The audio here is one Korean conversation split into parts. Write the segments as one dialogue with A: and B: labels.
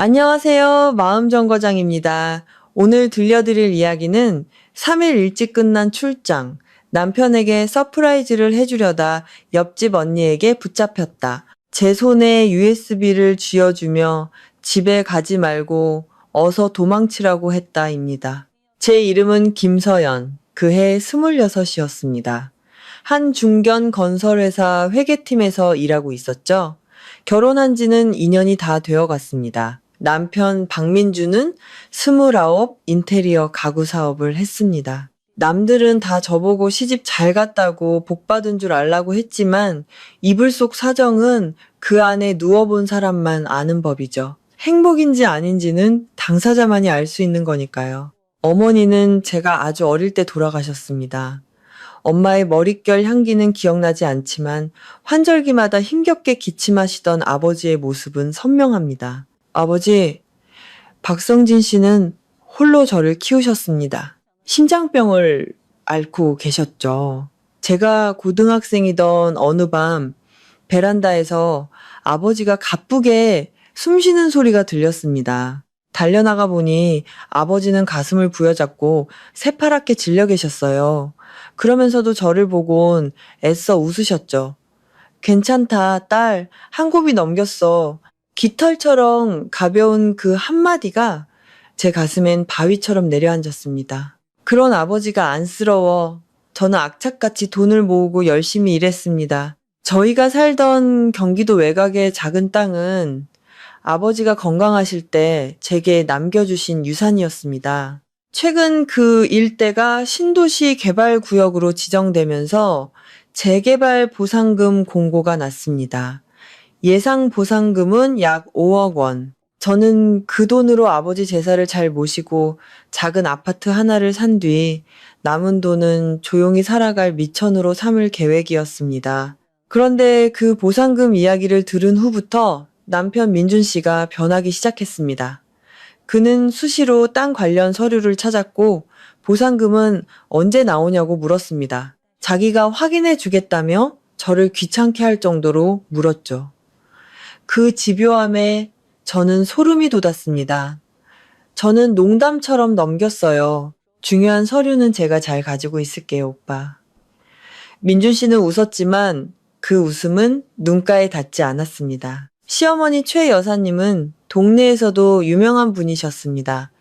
A: 안녕하세요. 마음정거장입니다. 오늘 들려드릴 이야기는 3일 일찍 끝난 출장, 남편에게 서프라이즈를 해주려다 옆집 언니에게 붙잡혔다. 제 손에 USB를 쥐어주며 집에 가지 말고 어서 도망치라고 했다입니다. 제 이름은 김서연, 그해 26이었습니다. 한 중견 건설회사 회계팀에서 일하고 있었죠. 결혼한 지는 2년이 다 되어 갔습니다. 남편 박민주는 29 인테리어 가구 사업을 했습니다. 남들은 다 저보고 시집 잘 갔다고 복 받은 줄 알라고 했지만 이불 속 사정은 그 안에 누워본 사람만 아는 법이죠. 행복인지 아닌지는 당사자만이 알 수 있는 거니까요. 어머니는 제가 아주 어릴 때 돌아가셨습니다. 엄마의 머릿결 향기는 기억나지 않지만 환절기마다 힘겹게 기침하시던 아버지의 모습은 선명합니다. 아버지, 박성진 씨는 홀로 저를 키우셨습니다. 심장병을 앓고 계셨죠. 제가 고등학생이던 어느 밤 베란다에서 아버지가 가쁘게 숨 쉬는 소리가 들렸습니다. 달려나가 보니 아버지는 가슴을 부여잡고 새파랗게 질려 계셨어요. 그러면서도 저를 보곤 애써 웃으셨죠. 괜찮다, 딸. 한 곱이 넘겼어. 깃털처럼 가벼운 그 한마디가 제 가슴엔 바위처럼 내려앉았습니다. 그런 아버지가 안쓰러워 저는 악착같이 돈을 모으고 열심히 일했습니다. 저희가 살던 경기도 외곽의 작은 땅은 아버지가 건강하실 때 제게 남겨주신 유산이었습니다. 최근 그 일대가 신도시 개발구역으로 지정되면서 재개발 보상금 공고가 났습니다. 예상 보상금은 약 5억 원. 저는 그 돈으로 아버지 제사를 잘 모시고 작은 아파트 하나를 산 뒤 남은 돈은 조용히 살아갈 미천으로 삼을 계획이었습니다. 그런데 그 보상금 이야기를 들은 후부터 남편 민준 씨가 변하기 시작했습니다. 그는 수시로 땅 관련 서류를 찾았고 보상금은 언제 나오냐고 물었습니다. 자기가 확인해 주겠다며 저를 귀찮게 할 정도로 물었죠. 그 집요함에 저는 소름이 돋았습니다. 저는 농담처럼 넘겼어요. 중요한 서류는 제가 잘 가지고 있을게요, 오빠. 민준 씨는 웃었지만 그 웃음은 눈가에 닿지 않았습니다. 시어머니 최 여사님은 동네에서도 유명한 분이셨습니다.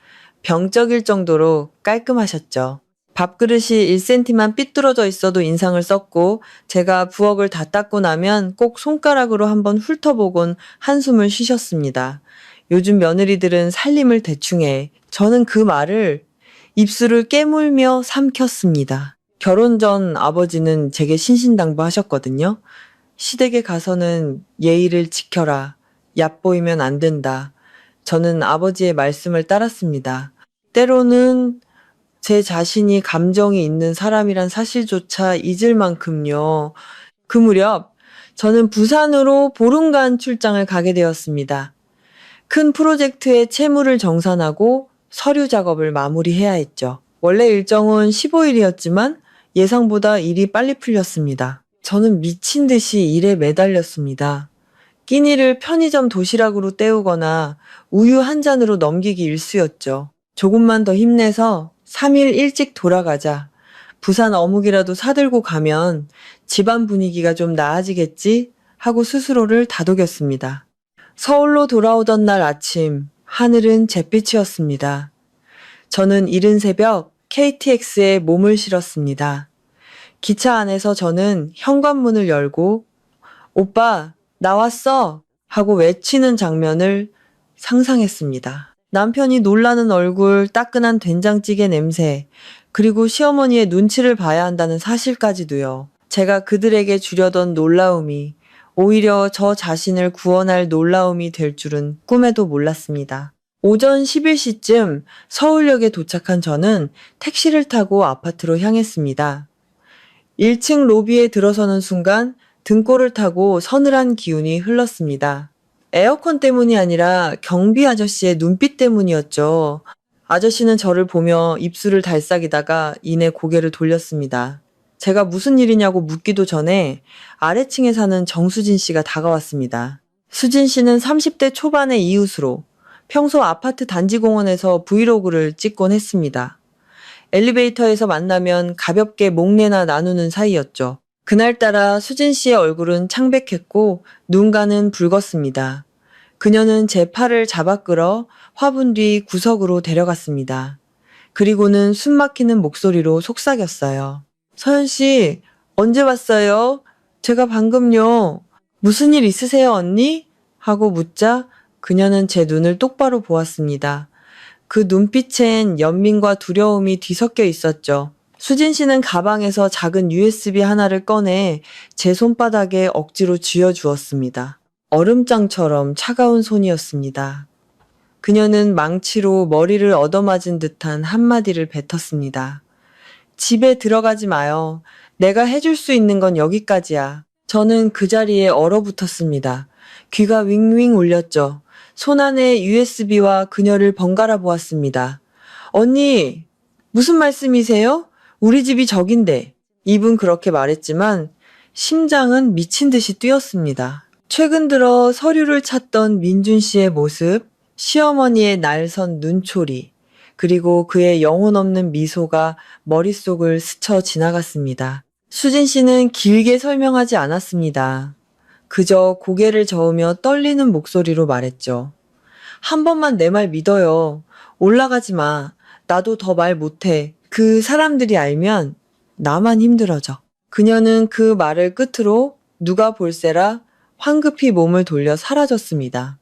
A: 병적일 정도로 깔끔하셨죠. 밥그릇이 1cm만 삐뚤어져 있어도 인상을 썼고 제가 부엌을 다 닦고 나면 꼭 손가락으로 한번 훑어보곤 한숨을 쉬셨습니다. 요즘 며느리들은 살림을 대충 해. 저는 그 말을 입술을 깨물며 삼켰습니다. 결혼 전 아버지는 제게 신신당부하셨거든요. 시댁에 가서는 예의를 지켜라. 얕보이면 안 된다. 저는 아버지의 말씀을 따랐습니다. 때로는 제 자신이 감정이 있는 사람이란 사실조차 잊을 만큼요. 그 무렵 저는 부산으로 보름간 출장을 가게 되었습니다. 큰 프로젝트의 채무를 정산하고 서류 작업을 마무리해야 했죠. 원래 일정은 15일이었지만 예상보다 일이 빨리 풀렸습니다. 저는 미친 듯이 일에 매달렸습니다. 끼니를 편의점 도시락으로 때우거나 우유 한 잔으로 넘기기 일쑤였죠. 조금만 더 힘내서 3일 일찍 돌아가자. 부산 어묵이라도 사들고 가면 집안 분위기가 좀 나아지겠지 하고 스스로를 다독였습니다. 서울로 돌아오던 날 아침, 하늘은 잿빛이었습니다. 저는 이른 새벽 KTX에 몸을 실었습니다. 기차 안에서 저는 현관문을 열고 오빠 나왔어 하고 외치는 장면을 상상했습니다. 남편이 놀라는 얼굴, 따끈한 된장찌개 냄새, 그리고 시어머니의 눈치를 봐야 한다는 사실까지도요. 제가 그들에게 주려던 놀라움이 오히려 저 자신을 구원할 놀라움이 될 줄은 꿈에도 몰랐습니다. 오전 11시쯤 서울역에 도착한 저는 택시를 타고 아파트로 향했습니다. 1층 로비에 들어서는 순간 등골을 타고 서늘한 기운이 흘렀습니다. 에어컨 때문이 아니라 경비 아저씨의 눈빛 때문이었죠. 아저씨는 저를 보며 입술을 달싹이다가 이내 고개를 돌렸습니다. 제가 무슨 일이냐고 묻기도 전에 아래층에 사는 정수진 씨가 다가왔습니다. 수진 씨는 30대 초반의 이웃으로 평소 아파트 단지 공원에서 브이로그를 찍곤 했습니다. 엘리베이터에서 만나면 가볍게 목례나 나누는 사이였죠. 그날따라 수진 씨의 얼굴은 창백했고 눈가는 붉었습니다. 그녀는 제 팔을 잡아 끌어 화분 뒤 구석으로 데려갔습니다. 그리고는 숨막히는 목소리로 속삭였어요. 서연 씨, 언제 왔어요? 제가 방금요. 무슨 일 있으세요, 언니? 하고 묻자 그녀는 제 눈을 똑바로 보았습니다. 그 눈빛엔 연민과 두려움이 뒤섞여 있었죠. 수진 씨는 가방에서 작은 USB 하나를 꺼내 제 손바닥에 억지로 쥐어주었습니다. 얼음장처럼 차가운 손이었습니다. 그녀는 망치로 머리를 얻어맞은 듯한 한마디를 뱉었습니다. 집에 들어가지 마요. 내가 해줄 수 있는 건 여기까지야. 저는 그 자리에 얼어붙었습니다. 귀가 윙윙 울렸죠. 손 안에 USB와 그녀를 번갈아 보았습니다. 언니, 무슨 말씀이세요? 우리 집이 저긴데. 입은 그렇게 말했지만 심장은 미친 듯이 뛰었습니다. 최근 들어 서류를 찾던 민준 씨의 모습, 시어머니의 날선 눈초리, 그리고 그의 영혼 없는 미소가 머릿속을 스쳐 지나갔습니다. 수진 씨는 길게 설명하지 않았습니다. 그저 고개를 저으며 떨리는 목소리로 말했죠. 한 번만 내 말 믿어요. 올라가지 마. 나도 더 말 못해. 그 사람들이 알면 나만 힘들어져. 그녀는 그 말을 끝으로 누가 볼세라 황급히 몸을 돌려 사라졌습니다.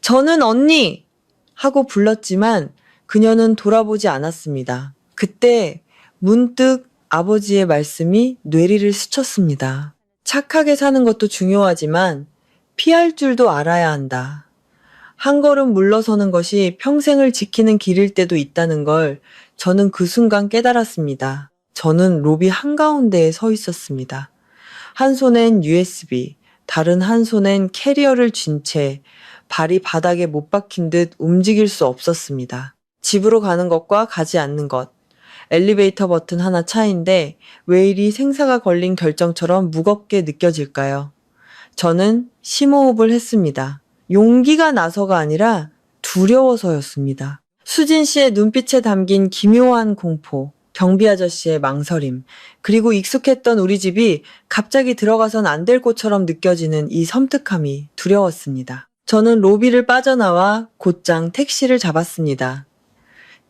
A: 저는 언니! 하고 불렀지만 그녀는 돌아보지 않았습니다. 그때 문득 아버지의 말씀이 뇌리를 스쳤습니다. 착하게 사는 것도 중요하지만 피할 줄도 알아야 한다. 한 걸음 물러서는 것이 평생을 지키는 길일 때도 있다는 걸 저는 그 순간 깨달았습니다. 저는 로비 한가운데에 서 있었습니다. 한 손엔 USB, 다른 한 손엔 캐리어를 쥔 채 발이 바닥에 못 박힌 듯 움직일 수 없었습니다. 집으로 가는 것과 가지 않는 것. 엘리베이터 버튼 하나 차이인데 왜 이리 생사가 걸린 결정처럼 무겁게 느껴질까요? 저는 심호흡을 했습니다. 용기가 나서가 아니라 두려워서였습니다. 수진 씨의 눈빛에 담긴 기묘한 공포, 경비 아저씨의 망설임, 그리고 익숙했던 우리 집이 갑자기 들어가선 안 될 곳처럼 느껴지는 이 섬뜩함이 두려웠습니다. 저는 로비를 빠져나와 곧장 택시를 잡았습니다.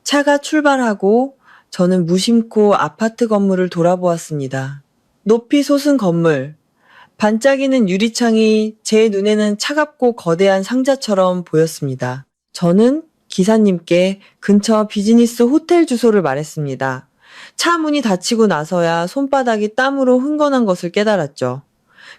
A: 차가 출발하고 저는 무심코 아파트 건물을 돌아보았습니다. 높이 솟은 건물, 반짝이는 유리창이 제 눈에는 차갑고 거대한 상자처럼 보였습니다. 저는 기사님께 근처 비즈니스 호텔 주소를 말했습니다. 차 문이 닫히고 나서야 손바닥이 땀으로 흥건한 것을 깨달았죠.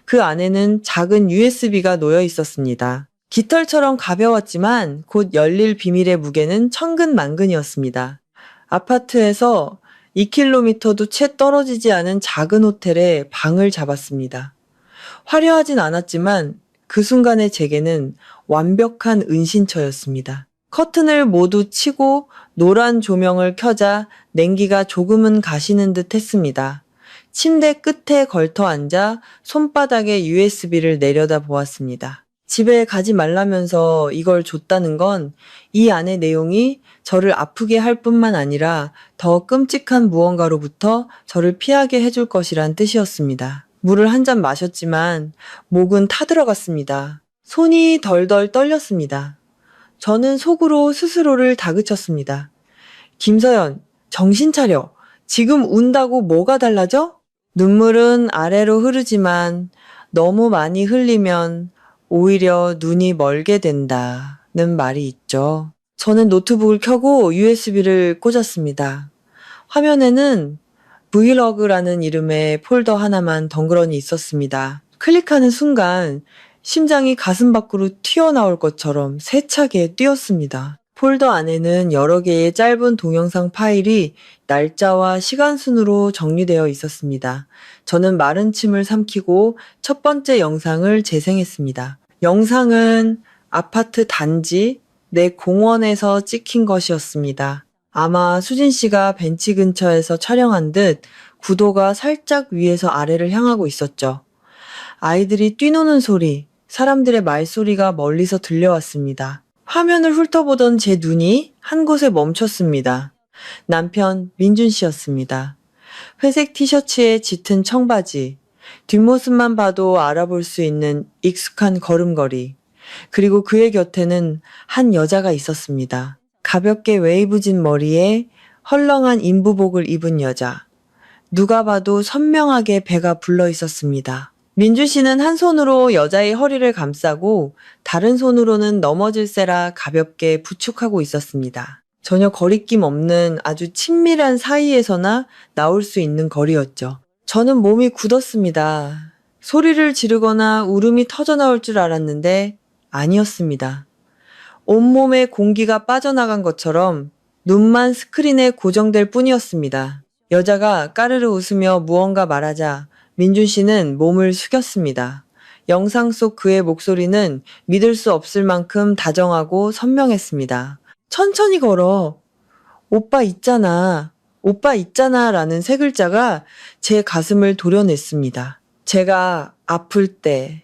A: 그 안에는 작은 USB가 놓여 있었습니다. 깃털처럼 가벼웠지만 곧 열릴 비밀의 무게는 천근만근이었습니다. 아파트에서 2km도 채 떨어지지 않은 작은 호텔에 방을 잡았습니다. 화려하진 않았지만 그 순간의 제게는 완벽한 은신처였습니다. 커튼을 모두 치고 노란 조명을 켜자 냉기가 조금은 가시는 듯 했습니다. 침대 끝에 걸터 앉아 손바닥에 USB를 내려다 보았습니다. 집에 가지 말라면서 이걸 줬다는 건 이 안의 내용이 저를 아프게 할 뿐만 아니라 더 끔찍한 무언가로부터 저를 피하게 해줄 것이란 뜻이었습니다. 물을 한 잔 마셨지만 목은 타들어갔습니다. 손이 덜덜 떨렸습니다. 저는 속으로 스스로를 다그쳤습니다. 김서연, 정신 차려. 지금 운다고 뭐가 달라져? 눈물은 아래로 흐르지만 너무 많이 흘리면 오히려 눈이 멀게 된다는 말이 있죠. 저는 노트북을 켜고 USB를 꽂았습니다. 화면에는 브이로그라는 이름의 폴더 하나만 덩그러니 있었습니다. 클릭하는 순간 심장이 가슴 밖으로 튀어나올 것처럼 세차게 뛰었습니다. 폴더 안에는 여러 개의 짧은 동영상 파일이 날짜와 시간 순으로 정리되어 있었습니다. 저는 마른 침을 삼키고 첫 번째 영상을 재생했습니다. 영상은 아파트 단지 내 공원에서 찍힌 것이었습니다. 아마 수진 씨가 벤치 근처에서 촬영한 듯 구도가 살짝 위에서 아래를 향하고 있었죠. 아이들이 뛰노는 소리, 사람들의 말소리가 멀리서 들려왔습니다. 화면을 훑어보던 제 눈이 한 곳에 멈췄습니다. 남편 민준 씨였습니다. 회색 티셔츠에 짙은 청바지, 뒷모습만 봐도 알아볼 수 있는 익숙한 걸음걸이, 그리고 그의 곁에는 한 여자가 있었습니다. 가볍게 웨이브진 머리에 헐렁한 인부복을 입은 여자. 누가 봐도 선명하게 배가 불러 있었습니다. 민주 씨는 한 손으로 여자의 허리를 감싸고 다른 손으로는 넘어질세라 가볍게 부축하고 있었습니다. 전혀 거리낌 없는 아주 친밀한 사이에서나 나올 수 있는 거리였죠. 저는 몸이 굳었습니다. 소리를 지르거나 울음이 터져나올 줄 알았는데 아니었습니다. 온몸에 공기가 빠져나간 것처럼 눈만 스크린에 고정될 뿐이었습니다. 여자가 까르르 웃으며 무언가 말하자 민준 씨는 몸을 숙였습니다. 영상 속 그의 목소리는 믿을 수 없을 만큼 다정하고 선명했습니다. 천천히 걸어. 오빠 있잖아. 오빠 있잖아 라는 세 글자가 제 가슴을 도려냈습니다. 제가 아플 때,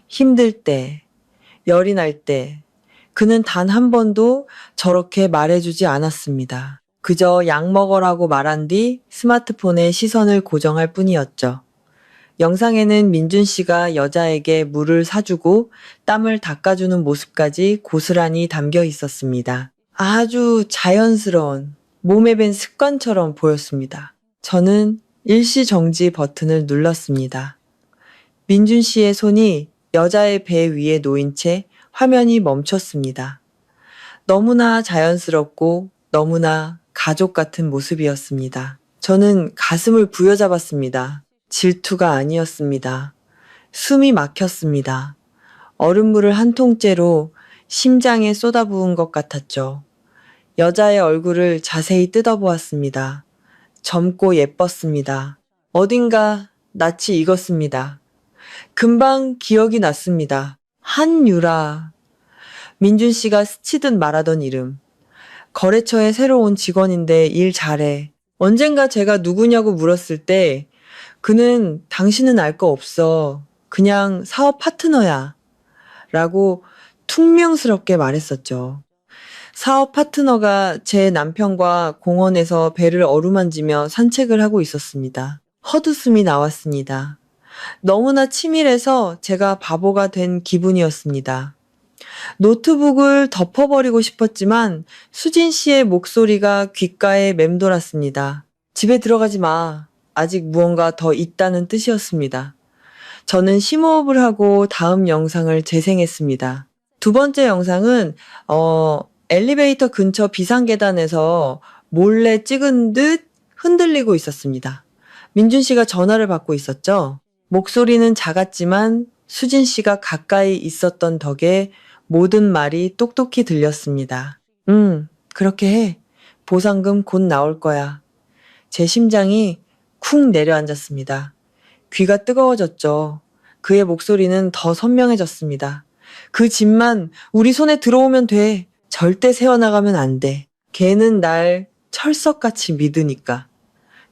A: 힘들 때, 열이 날 때, 그는 단 한 번도 저렇게 말해주지 않았습니다. 그저 약 먹으라고 말한 뒤 스마트폰에 시선을 고정할 뿐이었죠. 영상에는 민준 씨가 여자에게 물을 사주고 땀을 닦아주는 모습까지 고스란히 담겨 있었습니다. 아주 자연스러운 몸에 밴 습관처럼 보였습니다. 저는 일시정지 버튼을 눌렀습니다. 민준 씨의 손이 여자의 배 위에 놓인 채 화면이 멈췄습니다. 너무나 자연스럽고 너무나 가족 같은 모습이었습니다. 저는 가슴을 부여잡았습니다. 질투가 아니었습니다. 숨이 막혔습니다. 얼음물을 한 통째로 심장에 쏟아부은 것 같았죠. 여자의 얼굴을 자세히 뜯어보았습니다. 젊고 예뻤습니다. 어딘가 낯이 익었습니다. 금방 기억이 났습니다. 한유라. 민준 씨가 스치듯 말하던 이름. 거래처에 새로 온 직원인데 일 잘해. 언젠가 제가 누구냐고 물었을 때 그는 당신은 알 거 없어. 그냥 사업 파트너야. 라고 퉁명스럽게 말했었죠. 사업 파트너가 제 남편과 공원에서 배를 어루만지며 산책을 하고 있었습니다. 헛웃음이 나왔습니다. 너무나 치밀해서 제가 바보가 된 기분이었습니다. 노트북을 덮어버리고 싶었지만 수진 씨의 목소리가 귓가에 맴돌았습니다. 집에 들어가지 마. 아직 무언가 더 있다는 뜻이었습니다. 저는 심호흡을 하고 다음 영상을 재생했습니다. 두 번째 영상은 엘리베이터 근처 비상계단에서 몰래 찍은 듯 흔들리고 있었습니다. 민준 씨가 전화를 받고 있었죠. 목소리는 작았지만 수진 씨가 가까이 있었던 덕에 모든 말이 똑똑히 들렸습니다. 그렇게 해. 보상금 곧 나올 거야. 제 심장이 쿵 내려앉았습니다. 귀가 뜨거워졌죠. 그의 목소리는 더 선명해졌습니다. 그 집만 우리 손에 들어오면 돼. 절대 새어나가면 안 돼. 걔는 날 철석같이 믿으니까.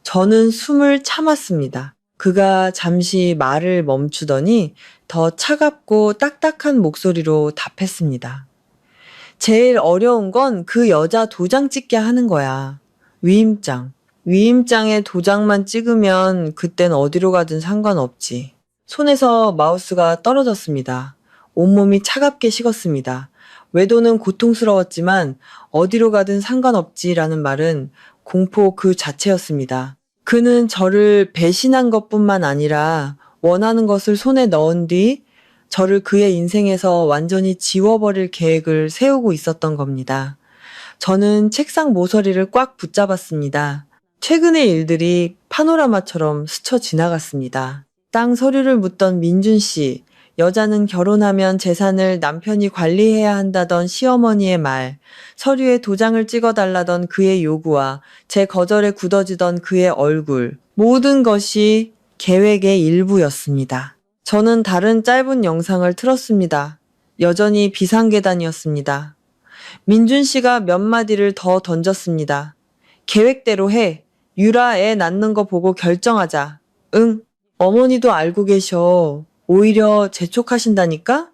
A: 저는 숨을 참았습니다. 그가 잠시 말을 멈추더니 더 차갑고 딱딱한 목소리로 답했습니다. 제일 어려운 건 그 여자 도장 찍게 하는 거야. 위임장. 위임장에 도장만 찍으면 그땐 어디로 가든 상관없지. 손에서 마우스가 떨어졌습니다. 온몸이 차갑게 식었습니다. 외도는 고통스러웠지만 어디로 가든 상관없지라는 말은 공포 그 자체였습니다. 그는 저를 배신한 것뿐만 아니라 원하는 것을 손에 넣은 뒤 저를 그의 인생에서 완전히 지워버릴 계획을 세우고 있었던 겁니다. 저는 책상 모서리를 꽉 붙잡았습니다. 최근의 일들이 파노라마처럼 스쳐 지나갔습니다. 땅 서류를 묻던 민준 씨, 여자는 결혼하면 재산을 남편이 관리해야 한다던 시어머니의 말, 서류에 도장을 찍어달라던 그의 요구와 제 거절에 굳어지던 그의 얼굴, 모든 것이 계획의 일부였습니다. 저는 다른 짧은 영상을 틀었습니다. 여전히 비상계단이었습니다. 민준 씨가 몇 마디를 더 던졌습니다. 계획대로 해. 유라 애 낳는 거 보고 결정하자. 응. 어머니도 알고 계셔. 오히려 재촉하신다니까?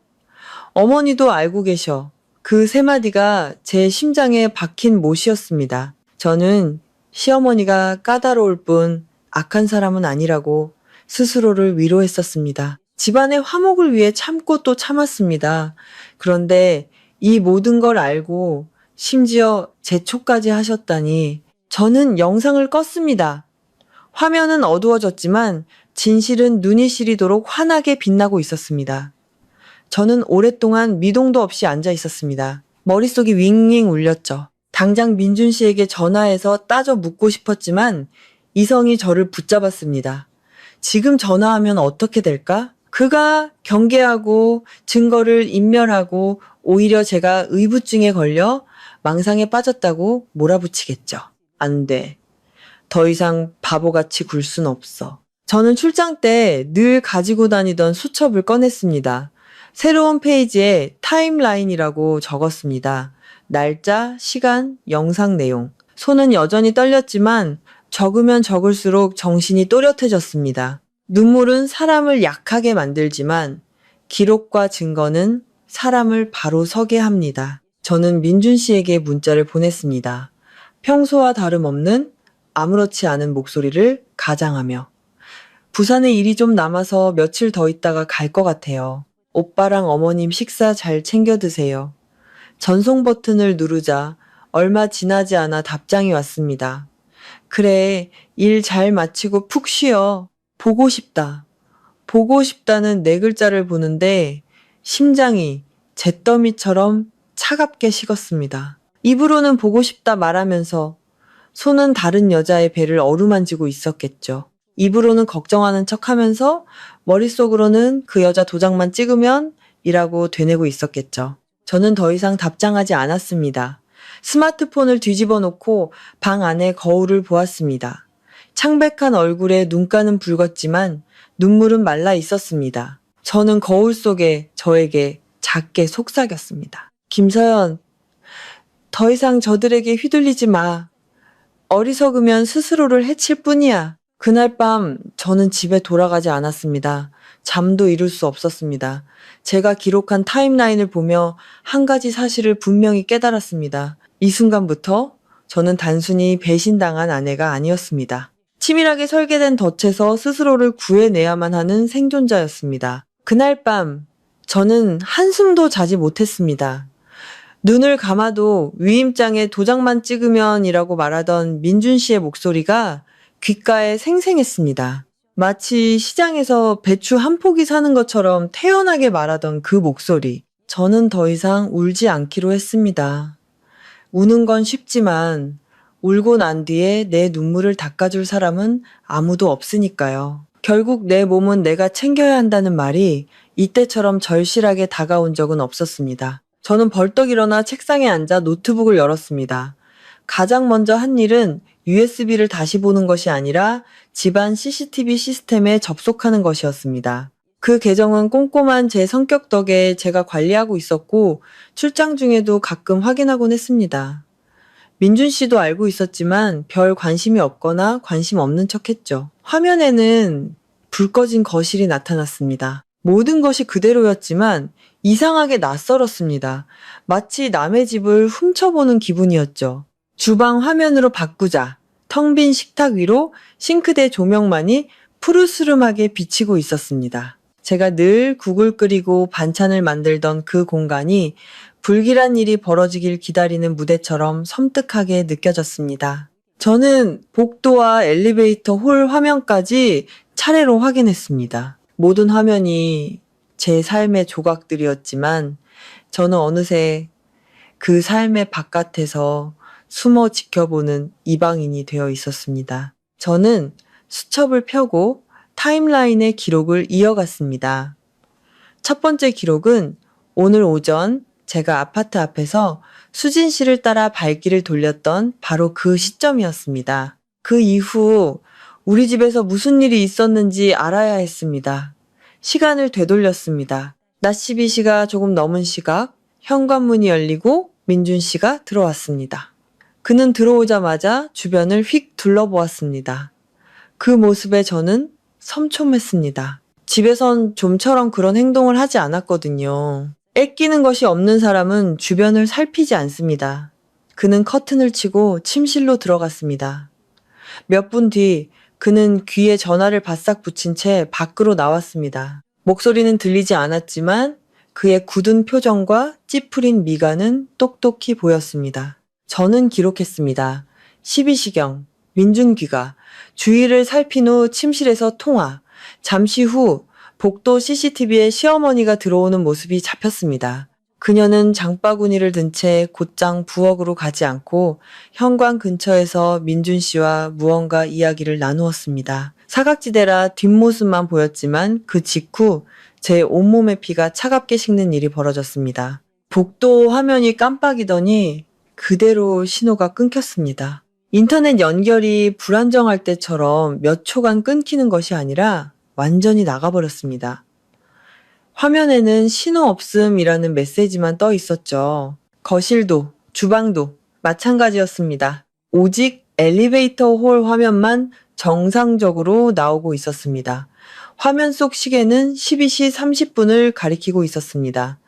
A: 어머니도 알고 계셔. 그 세 마디가 제 심장에 박힌 못이었습니다. 저는 시어머니가 까다로울 뿐 악한 사람은 아니라고 스스로를 위로했었습니다. 집안의 화목을 위해 참고 또 참았습니다. 그런데 이 모든 걸 알고 심지어 재촉까지 하셨다니 저는 영상을 껐습니다. 화면은 어두워졌지만 진실은 눈이 시리도록 환하게 빛나고 있었습니다. 저는 오랫동안 미동도 없이 앉아 있었습니다. 머릿속이 윙윙 울렸죠. 당장 민준 씨에게 전화해서 따져 묻고 싶었지만 이성이 저를 붙잡았습니다. 지금 전화하면 어떻게 될까? 그가 경계하고 증거를 인멸하고 오히려 제가 의부증에 걸려 망상에 빠졌다고 몰아붙이겠죠. 안 돼. 더 이상 바보같이 굴 순 없어. 저는 출장 때 늘 가지고 다니던 수첩을 꺼냈습니다. 새로운 페이지에 타임라인이라고 적었습니다. 날짜, 시간, 영상 내용. 손은 여전히 떨렸지만 적으면 적을수록 정신이 또렷해졌습니다. 눈물은 사람을 약하게 만들지만 기록과 증거는 사람을 바로 서게 합니다. 저는 민준 씨에게 문자를 보냈습니다. 평소와 다름없는 아무렇지 않은 목소리를 가장하며 부산에 일이 좀 남아서 며칠 더 있다가 갈 것 같아요. 오빠랑 어머님 식사 잘 챙겨 드세요. 전송 버튼을 누르자 얼마 지나지 않아 답장이 왔습니다. 그래, 일 잘 마치고 푹 쉬어. 보고 싶다. 보고 싶다는 네 글자를 보는데 심장이 잿더미처럼 차갑게 식었습니다. 입으로는 보고 싶다 말하면서 손은 다른 여자의 배를 어루만지고 있었겠죠. 입으로는 걱정하는 척하면서 머릿속으로는 그 여자 도장만 찍으면 이라고 되뇌고 있었겠죠. 저는 더 이상 답장하지 않았습니다. 스마트폰을 뒤집어 놓고 방 안의 거울을 보았습니다. 창백한 얼굴에 눈가는 붉었지만 눈물은 말라 있었습니다. 저는 거울 속에 저에게 작게 속삭였습니다. 김서연, 더 이상 저들에게 휘둘리지 마. 어리석으면 스스로를 해칠 뿐이야. 그날 밤 저는 집에 돌아가지 않았습니다. 잠도 이룰 수 없었습니다. 제가 기록한 타임라인을 보며 한 가지 사실을 분명히 깨달았습니다. 이 순간부터 저는 단순히 배신당한 아내가 아니었습니다. 치밀하게 설계된 덫에서 스스로를 구해내야만 하는 생존자였습니다. 그날 밤 저는 한숨도 자지 못했습니다. 눈을 감아도 위임장에 도장만 찍으면이라고 말하던 민준 씨의 목소리가 귓가에 생생했습니다. 마치 시장에서 배추 한 포기 사는 것처럼 태연하게 말하던 그 목소리. 저는 더 이상 울지 않기로 했습니다. 우는 건 쉽지만 울고 난 뒤에 내 눈물을 닦아줄 사람은 아무도 없으니까요. 결국 내 몸은 내가 챙겨야 한다는 말이 이때처럼 절실하게 다가온 적은 없었습니다. 저는 벌떡 일어나 책상에 앉아 노트북을 열었습니다. 가장 먼저 한 일은 USB를 다시 보는 것이 아니라 집안 CCTV 시스템에 접속하는 것이었습니다. 그 계정은 꼼꼼한 제 성격 덕에 제가 관리하고 있었고 출장 중에도 가끔 확인하곤 했습니다. 민준 씨도 알고 있었지만 별 관심이 없거나 관심 없는 척했죠. 화면에는 불 꺼진 거실이 나타났습니다. 모든 것이 그대로였지만 이상하게 낯설었습니다. 마치 남의 집을 훔쳐보는 기분이었죠. 주방 화면으로 바꾸자 텅 빈 식탁 위로 싱크대 조명만이 푸르스름하게 비치고 있었습니다. 제가 늘 국을 끓이고 반찬을 만들던 그 공간이 불길한 일이 벌어지길 기다리는 무대처럼 섬뜩하게 느껴졌습니다. 저는 복도와 엘리베이터 홀 화면까지 차례로 확인했습니다. 모든 화면이 제 삶의 조각들이었지만 저는 어느새 그 삶의 바깥에서 숨어 지켜보는 이방인이 되어 있었습니다. 저는 수첩을 펴고 타임라인의 기록을 이어갔습니다. 첫 번째 기록은 오늘 오전 제가 아파트 앞에서 수진 씨를 따라 발길을 돌렸던 바로 그 시점이었습니다. 그 이후 우리 집에서 무슨 일이 있었는지 알아야 했습니다. 시간을 되돌렸습니다. 낮 12시가 조금 넘은 시각, 현관문이 열리고 민준 씨가 들어왔습니다. 그는 들어오자마자 주변을 휙 둘러보았습니다. 그 모습에 저는 섬쫌했습니다. 집에선 좀처럼 그런 행동을 하지 않았거든요. 애끼는 것이 없는 사람은 주변을 살피지 않습니다. 그는 커튼을 치고 침실로 들어갔습니다. 몇 분 뒤 그는 귀에 전화를 바싹 붙인 채 밖으로 나왔습니다. 목소리는 들리지 않았지만 그의 굳은 표정과 찌푸린 미간은 똑똑히 보였습니다. 저는 기록했습니다. 12시경, 민준귀가 주위를 살핀 후 침실에서 통화. 잠시 후 복도 CCTV에 시어머니가 들어오는 모습이 잡혔습니다. 그녀는 장바구니를 든 채 곧장 부엌으로 가지 않고 현관 근처에서 민준 씨와 무언가 이야기를 나누었습니다. 사각지대라 뒷모습만 보였지만 그 직후 제 온몸의 피가 차갑게 식는 일이 벌어졌습니다. 복도 화면이 깜빡이더니 그대로 신호가 끊겼습니다. 인터넷 연결이 불안정할 때처럼 몇 초간 끊기는 것이 아니라 완전히 나가버렸습니다. 화면에는 신호 없음이라는 메시지만 떠 있었죠. 거실도 주방도 마찬가지였습니다. 오직 엘리베이터 홀 화면만 정상적으로 나오고 있었습니다. 화면 속 시계는 12시 30분을 가리키고 있었습니다.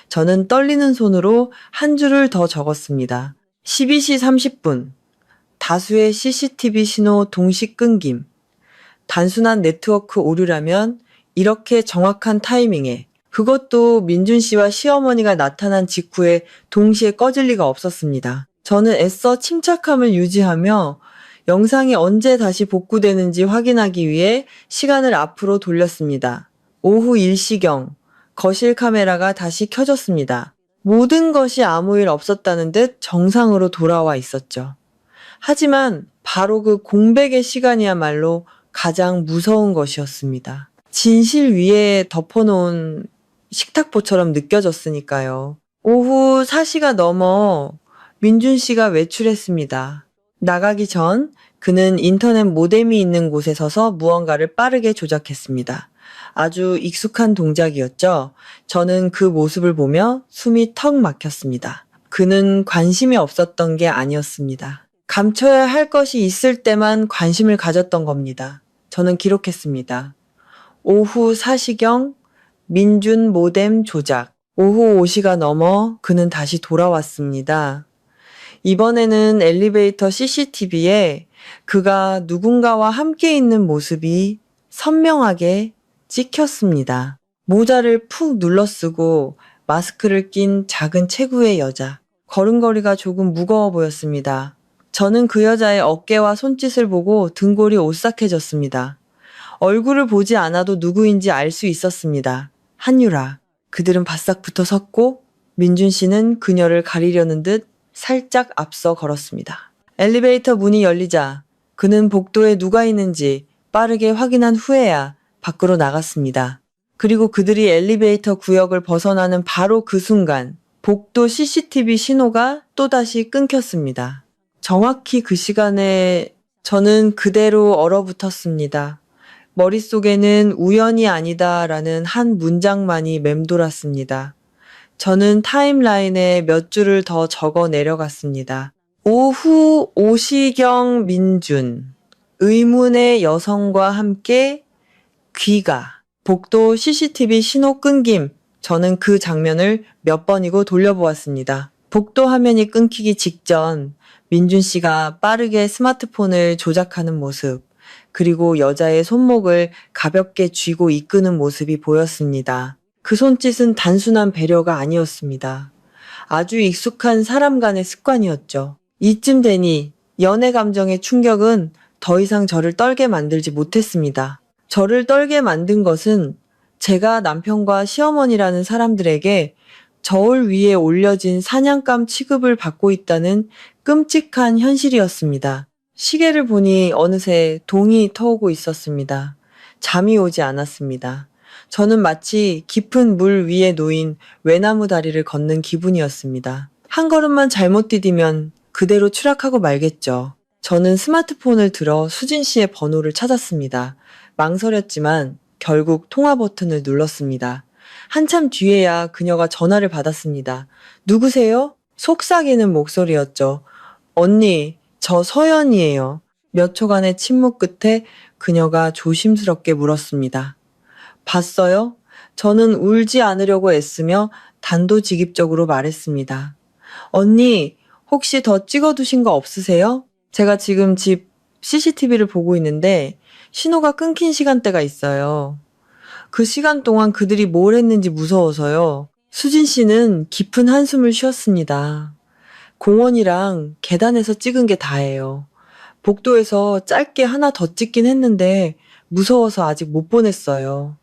A: 저는 떨리는 손으로 한 줄을 더 적었습니다. 12시 30분. 다수의 CCTV 신호 동시 끊김. 단순한 네트워크 오류라면 이렇게 정확한 타이밍에, 그것도 민준 씨와 시어머니가 나타난 직후에 동시에 꺼질 리가 없었습니다. 저는 애써 침착함을 유지하며 영상이 언제 다시 복구되는지 확인하기 위해 시간을 앞으로 돌렸습니다. 오후 1시경 거실 카메라가 다시 켜졌습니다. 모든 것이 아무 일 없었다는 듯 정상으로 돌아와 있었죠. 하지만 바로 그 공백의 시간이야말로 가장 무서운 것이었습니다. 진실 위에 덮어놓은 식탁보처럼 느껴졌으니까요. 오후 4시가 넘어 민준 씨가 외출했습니다. 나가기 전 그는 인터넷 모뎀이 있는 곳에 서서 무언가를 빠르게 조작했습니다. 아주 익숙한 동작이었죠. 저는 그 모습을 보며 숨이 턱 막혔습니다. 그는 관심이 없었던 게 아니었습니다. 감춰야 할 것이 있을 때만 관심을 가졌던 겁니다. 저는 기록했습니다. 오후 4시경 민준 모뎀 조작. 오후 5시가 넘어 그는 다시 돌아왔습니다. 이번에는 엘리베이터 CCTV에 그가 누군가와 함께 있는 모습이 선명하게 찍혔습니다. 모자를 푹 눌러쓰고 마스크를 낀 작은 체구의 여자. 걸음걸이가 조금 무거워 보였습니다. 저는 그 여자의 어깨와 손짓을 보고 등골이 오싹해졌습니다. 얼굴을 보지 않아도 누구인지 알 수 있었습니다. 한유라. 그들은 바싹 붙어 섰고 민준 씨는 그녀를 가리려는 듯 살짝 앞서 걸었습니다. 엘리베이터 문이 열리자 그는 복도에 누가 있는지 빠르게 확인한 후에야 밖으로 나갔습니다. 그리고 그들이 엘리베이터 구역을 벗어나는 바로 그 순간 복도 CCTV 신호가 또다시 끊겼습니다. 정확히 그 시간에 저는 그대로 얼어붙었습니다. 머릿속에는 우연이 아니다라는 한 문장만이 맴돌았습니다. 저는 타임라인에 몇 줄을 더 적어 내려갔습니다. 오후 5시경 민준. 의문의 여성과 함께 귀가. 복도 CCTV 신호 끊김. 저는 그 장면을 몇 번이고 돌려보았습니다. 복도 화면이 끊기기 직전 민준 씨가 빠르게 스마트폰을 조작하는 모습, 그리고 여자의 손목을 가볍게 쥐고 이끄는 모습이 보였습니다. 그 손짓은 단순한 배려가 아니었습니다. 아주 익숙한 사람 간의 습관이었죠. 이쯤 되니 연애 감정의 충격은 더 이상 저를 떨게 만들지 못했습니다. 저를 떨게 만든 것은 제가 남편과 시어머니라는 사람들에게 저울 위에 올려진 사냥감 취급을 받고 있다는 끔찍한 현실이었습니다. 시계를 보니 어느새 동이 터오고 있었습니다. 잠이 오지 않았습니다. 저는 마치 깊은 물 위에 놓인 외나무 다리를 걷는 기분이었습니다. 한 걸음만 잘못 디디면 그대로 추락하고 말겠죠. 저는 스마트폰을 들어 수진 씨의 번호를 찾았습니다. 망설였지만 결국 통화 버튼을 눌렀습니다. 한참 뒤에야 그녀가 전화를 받았습니다. 누구세요? 속삭이는 목소리였죠. 언니, 저 서연이에요. 몇 초간의 침묵 끝에 그녀가 조심스럽게 물었습니다. 봤어요? 저는 울지 않으려고 애쓰며 단도직입적으로 말했습니다. 언니, 혹시 더 찍어두신 거 없으세요? 제가 지금 집 CCTV를 보고 있는데 신호가 끊긴 시간대가 있어요. 그 시간 동안 그들이 뭘 했는지 무서워서요. 수진 씨는 깊은 한숨을 쉬었습니다. 공원이랑 계단에서 찍은 게 다예요. 복도에서 짧게 하나 더 찍긴 했는데 무서워서 아직 못 보냈어요.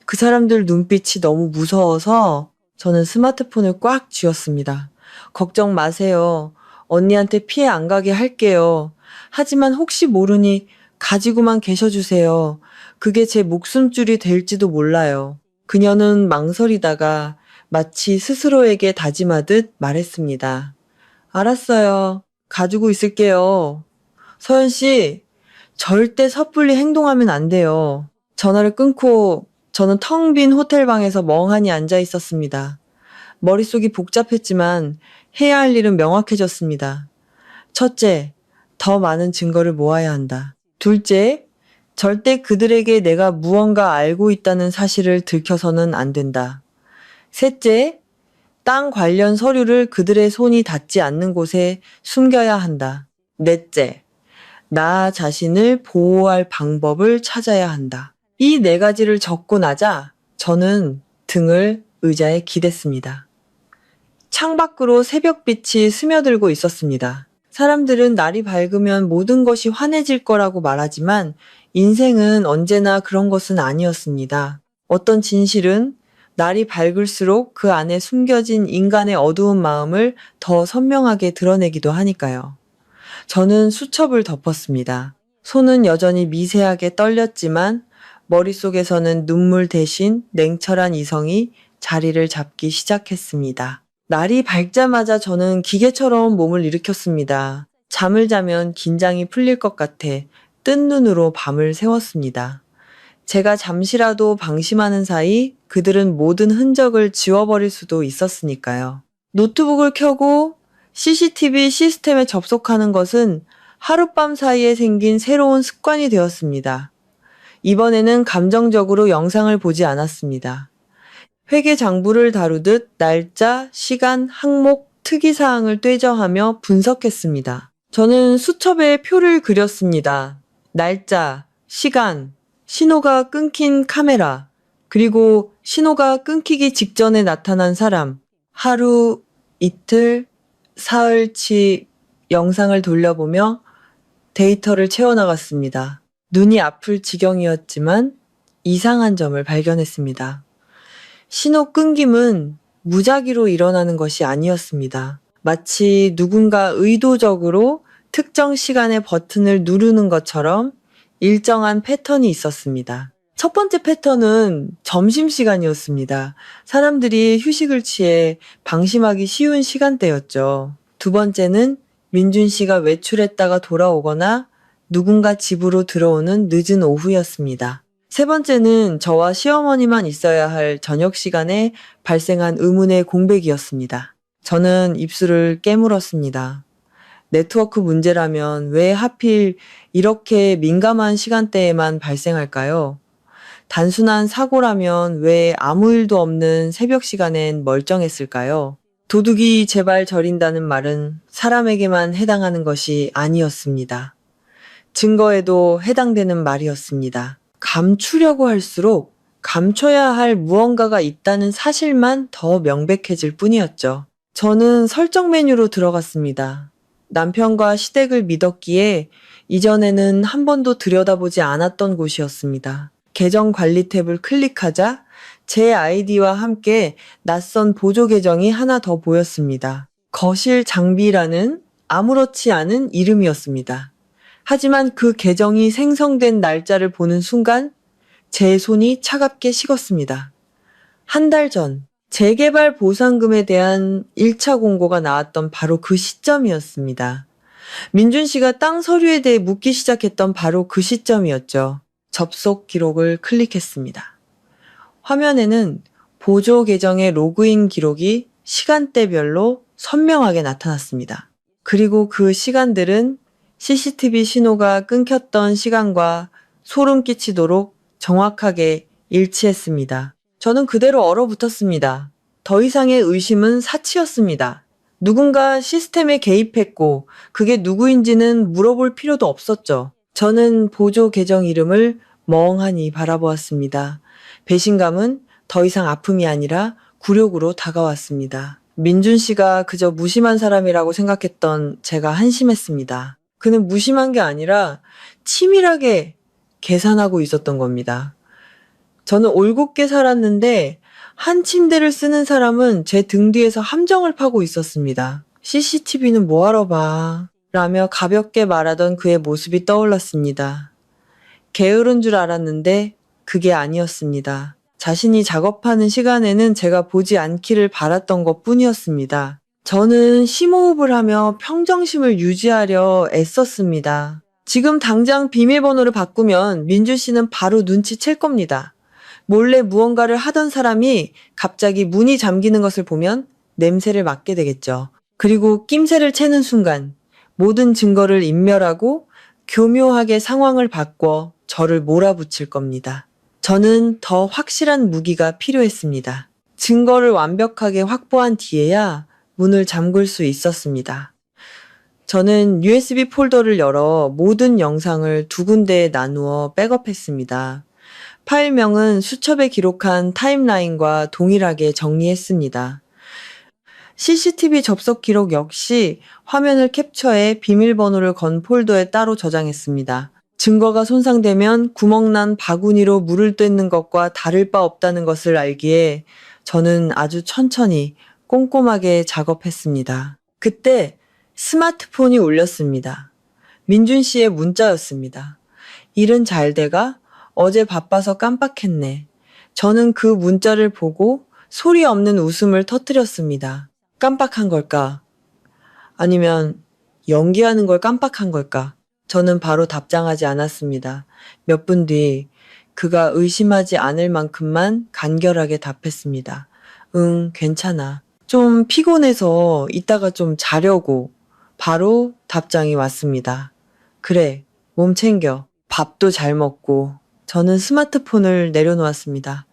A: 그 사람들 눈빛이 너무 무서워서 저는 스마트폰을 꽉 쥐었습니다. 걱정 마세요. 언니한테 피해 안 가게 할게요. 하지만 혹시 모르니 가지고만 계셔주세요. 그게 제 목숨줄이 될지도 몰라요. 그녀는 망설이다가 마치 스스로에게 다짐하듯 말했습니다. 알았어요. 가지고 있을게요. 서연 씨, 절대 섣불리 행동하면 안 돼요. 전화를 끊고 저는 텅 빈 호텔방에서 멍하니 앉아 있었습니다. 머릿속이 복잡했지만 해야 할 일은 명확해졌습니다. 첫째, 더 많은 증거를 모아야 한다. 둘째, 절대 그들에게 내가 무언가 알고 있다는 사실을 들켜서는 안 된다. 셋째, 땅 관련 서류를 그들의 손이 닿지 않는 곳에 숨겨야 한다. 넷째, 나 자신을 보호할 방법을 찾아야 한다. 이 네 가지를 적고 나자 저는 등을 의자에 기댔습니다. 창밖으로 새벽빛이 스며들고 있었습니다. 사람들은 날이 밝으면 모든 것이 환해질 거라고 말하지만 인생은 언제나 그런 것은 아니었습니다. 어떤 진실은 날이 밝을수록 그 안에 숨겨진 인간의 어두운 마음을 더 선명하게 드러내기도 하니까요. 저는 수첩을 덮었습니다. 손은 여전히 미세하게 떨렸지만 머릿속에서는 눈물 대신 냉철한 이성이 자리를 잡기 시작했습니다. 날이 밝자마자 저는 기계처럼 몸을 일으켰습니다. 잠을 자면 긴장이 풀릴 것 같아 뜬 눈으로 밤을 새웠습니다. 제가 잠시라도 방심하는 사이 그들은 모든 흔적을 지워버릴 수도 있었으니까요. 노트북을 켜고 CCTV 시스템에 접속하는 것은 하룻밤 사이에 생긴 새로운 습관이 되었습니다. 이번에는 감정적으로 영상을 보지 않았습니다. 회계 장부를 다루듯 날짜, 시간, 항목, 특이사항을 떼져하며 분석했습니다. 저는 수첩에 표를 그렸습니다. 날짜, 시간, 신호가 끊긴 카메라, 그리고 신호가 끊기기 직전에 나타난 사람, 하루, 이틀, 사흘치 영상을 돌려보며 데이터를 채워나갔습니다. 눈이 아플 지경이었지만 이상한 점을 발견했습니다. 신호 끊김은 무작위로 일어나는 것이 아니었습니다. 마치 누군가 의도적으로 특정 시간에 버튼을 누르는 것처럼 일정한 패턴이 있었습니다. 첫 번째 패턴은 점심시간이었습니다. 사람들이 휴식을 취해 방심하기 쉬운 시간대였죠. 두 번째는 민준 씨가 외출했다가 돌아오거나 누군가 집으로 들어오는 늦은 오후였습니다. 세 번째는 저와 시어머니만 있어야 할 저녁 시간에 발생한 의문의 공백이었습니다. 저는 입술을 깨물었습니다. 네트워크 문제라면 왜 하필 이렇게 민감한 시간대에만 발생할까요? 단순한 사고라면 왜 아무 일도 없는 새벽 시간엔 멀쩡했을까요? 도둑이 제발 저린다는 말은 사람에게만 해당하는 것이 아니었습니다. 증거에도 해당되는 말이었습니다. 감추려고 할수록 감춰야 할 무언가가 있다는 사실만 더 명백해질 뿐이었죠. 저는 설정 메뉴로 들어갔습니다. 남편과 시댁을 믿었기에 이전에는 한 번도 들여다보지 않았던 곳이었습니다. 계정 관리 탭을 클릭하자 제 아이디와 함께 낯선 보조 계정이 하나 더 보였습니다. 거실 장비라는 아무렇지 않은 이름이었습니다. 하지만 그 계정이 생성된 날짜를 보는 순간 제 손이 차갑게 식었습니다. 한 달 전 재개발 보상금에 대한 1차 공고가 나왔던 바로 그 시점이었습니다. 민준 씨가 땅 서류에 대해 묻기 시작했던 바로 그 시점이었죠. 접속 기록을 클릭했습니다. 화면에는 보조 계정의 로그인 기록이 시간대별로 선명하게 나타났습니다. 그리고 그 시간들은 CCTV 신호가 끊겼던 시간과 소름 끼치도록 정확하게 일치했습니다. 저는 그대로 얼어붙었습니다. 더 이상의 의심은 사치였습니다. 누군가 시스템에 개입했고 그게 누구인지는 물어볼 필요도 없었죠. 저는 보조 계정 이름을 멍하니 바라보았습니다. 배신감은 더 이상 아픔이 아니라 굴욕으로 다가왔습니다. 민준 씨가 그저 무심한 사람이라고 생각했던 제가 한심했습니다. 그는 무심한 게 아니라 치밀하게 계산하고 있었던 겁니다. 저는 올곧게 살았는데 한 침대를 쓰는 사람은 제 등 뒤에서 함정을 파고 있었습니다. CCTV는 뭐하러 봐? 라며 가볍게 말하던 그의 모습이 떠올랐습니다. 게으른 줄 알았는데 그게 아니었습니다. 자신이 작업하는 시간에는 제가 보지 않기를 바랐던 것 뿐이었습니다. 저는 심호흡을 하며 평정심을 유지하려 애썼습니다. 지금 당장 비밀번호를 바꾸면 민준 씨는 바로 눈치챌 겁니다. 몰래 무언가를 하던 사람이 갑자기 문이 잠기는 것을 보면 냄새를 맡게 되겠죠. 그리고 낌새를 채는 순간 모든 증거를 인멸하고 교묘하게 상황을 바꿔 저를 몰아붙일 겁니다. 저는 더 확실한 무기가 필요했습니다. 증거를 완벽하게 확보한 뒤에야 문을 잠글 수 있었습니다. 저는 USB 폴더를 열어 모든 영상을 두 군데에 나누어 백업했습니다. 파일명은 수첩에 기록한 타임라인과 동일하게 정리했습니다. CCTV 접속 기록 역시 화면을 캡처해 비밀번호를 건 폴더에 따로 저장했습니다. 증거가 손상되면 구멍난 바구니로 물을 뜯는 것과 다를 바 없다는 것을 알기에 저는 아주 천천히 꼼꼼하게 작업했습니다. 그때 스마트폰이 울렸습니다. 민준 씨의 문자였습니다. 일은 잘 돼가? 어제 바빠서 깜빡했네. 저는 그 문자를 보고 소리 없는 웃음을 터뜨렸습니다. 깜빡한 걸까? 아니면 연기하는 걸 깜빡한 걸까? 저는 바로 답장하지 않았습니다. 몇 분 뒤 그가 의심하지 않을 만큼만 간결하게 답했습니다. 응, 괜찮아. 좀 피곤해서 이따가 좀 자려고. 바로 답장이 왔습니다. 그래, 몸 챙겨. 밥도 잘 먹고. 저는 스마트폰을 내려놓았습니다.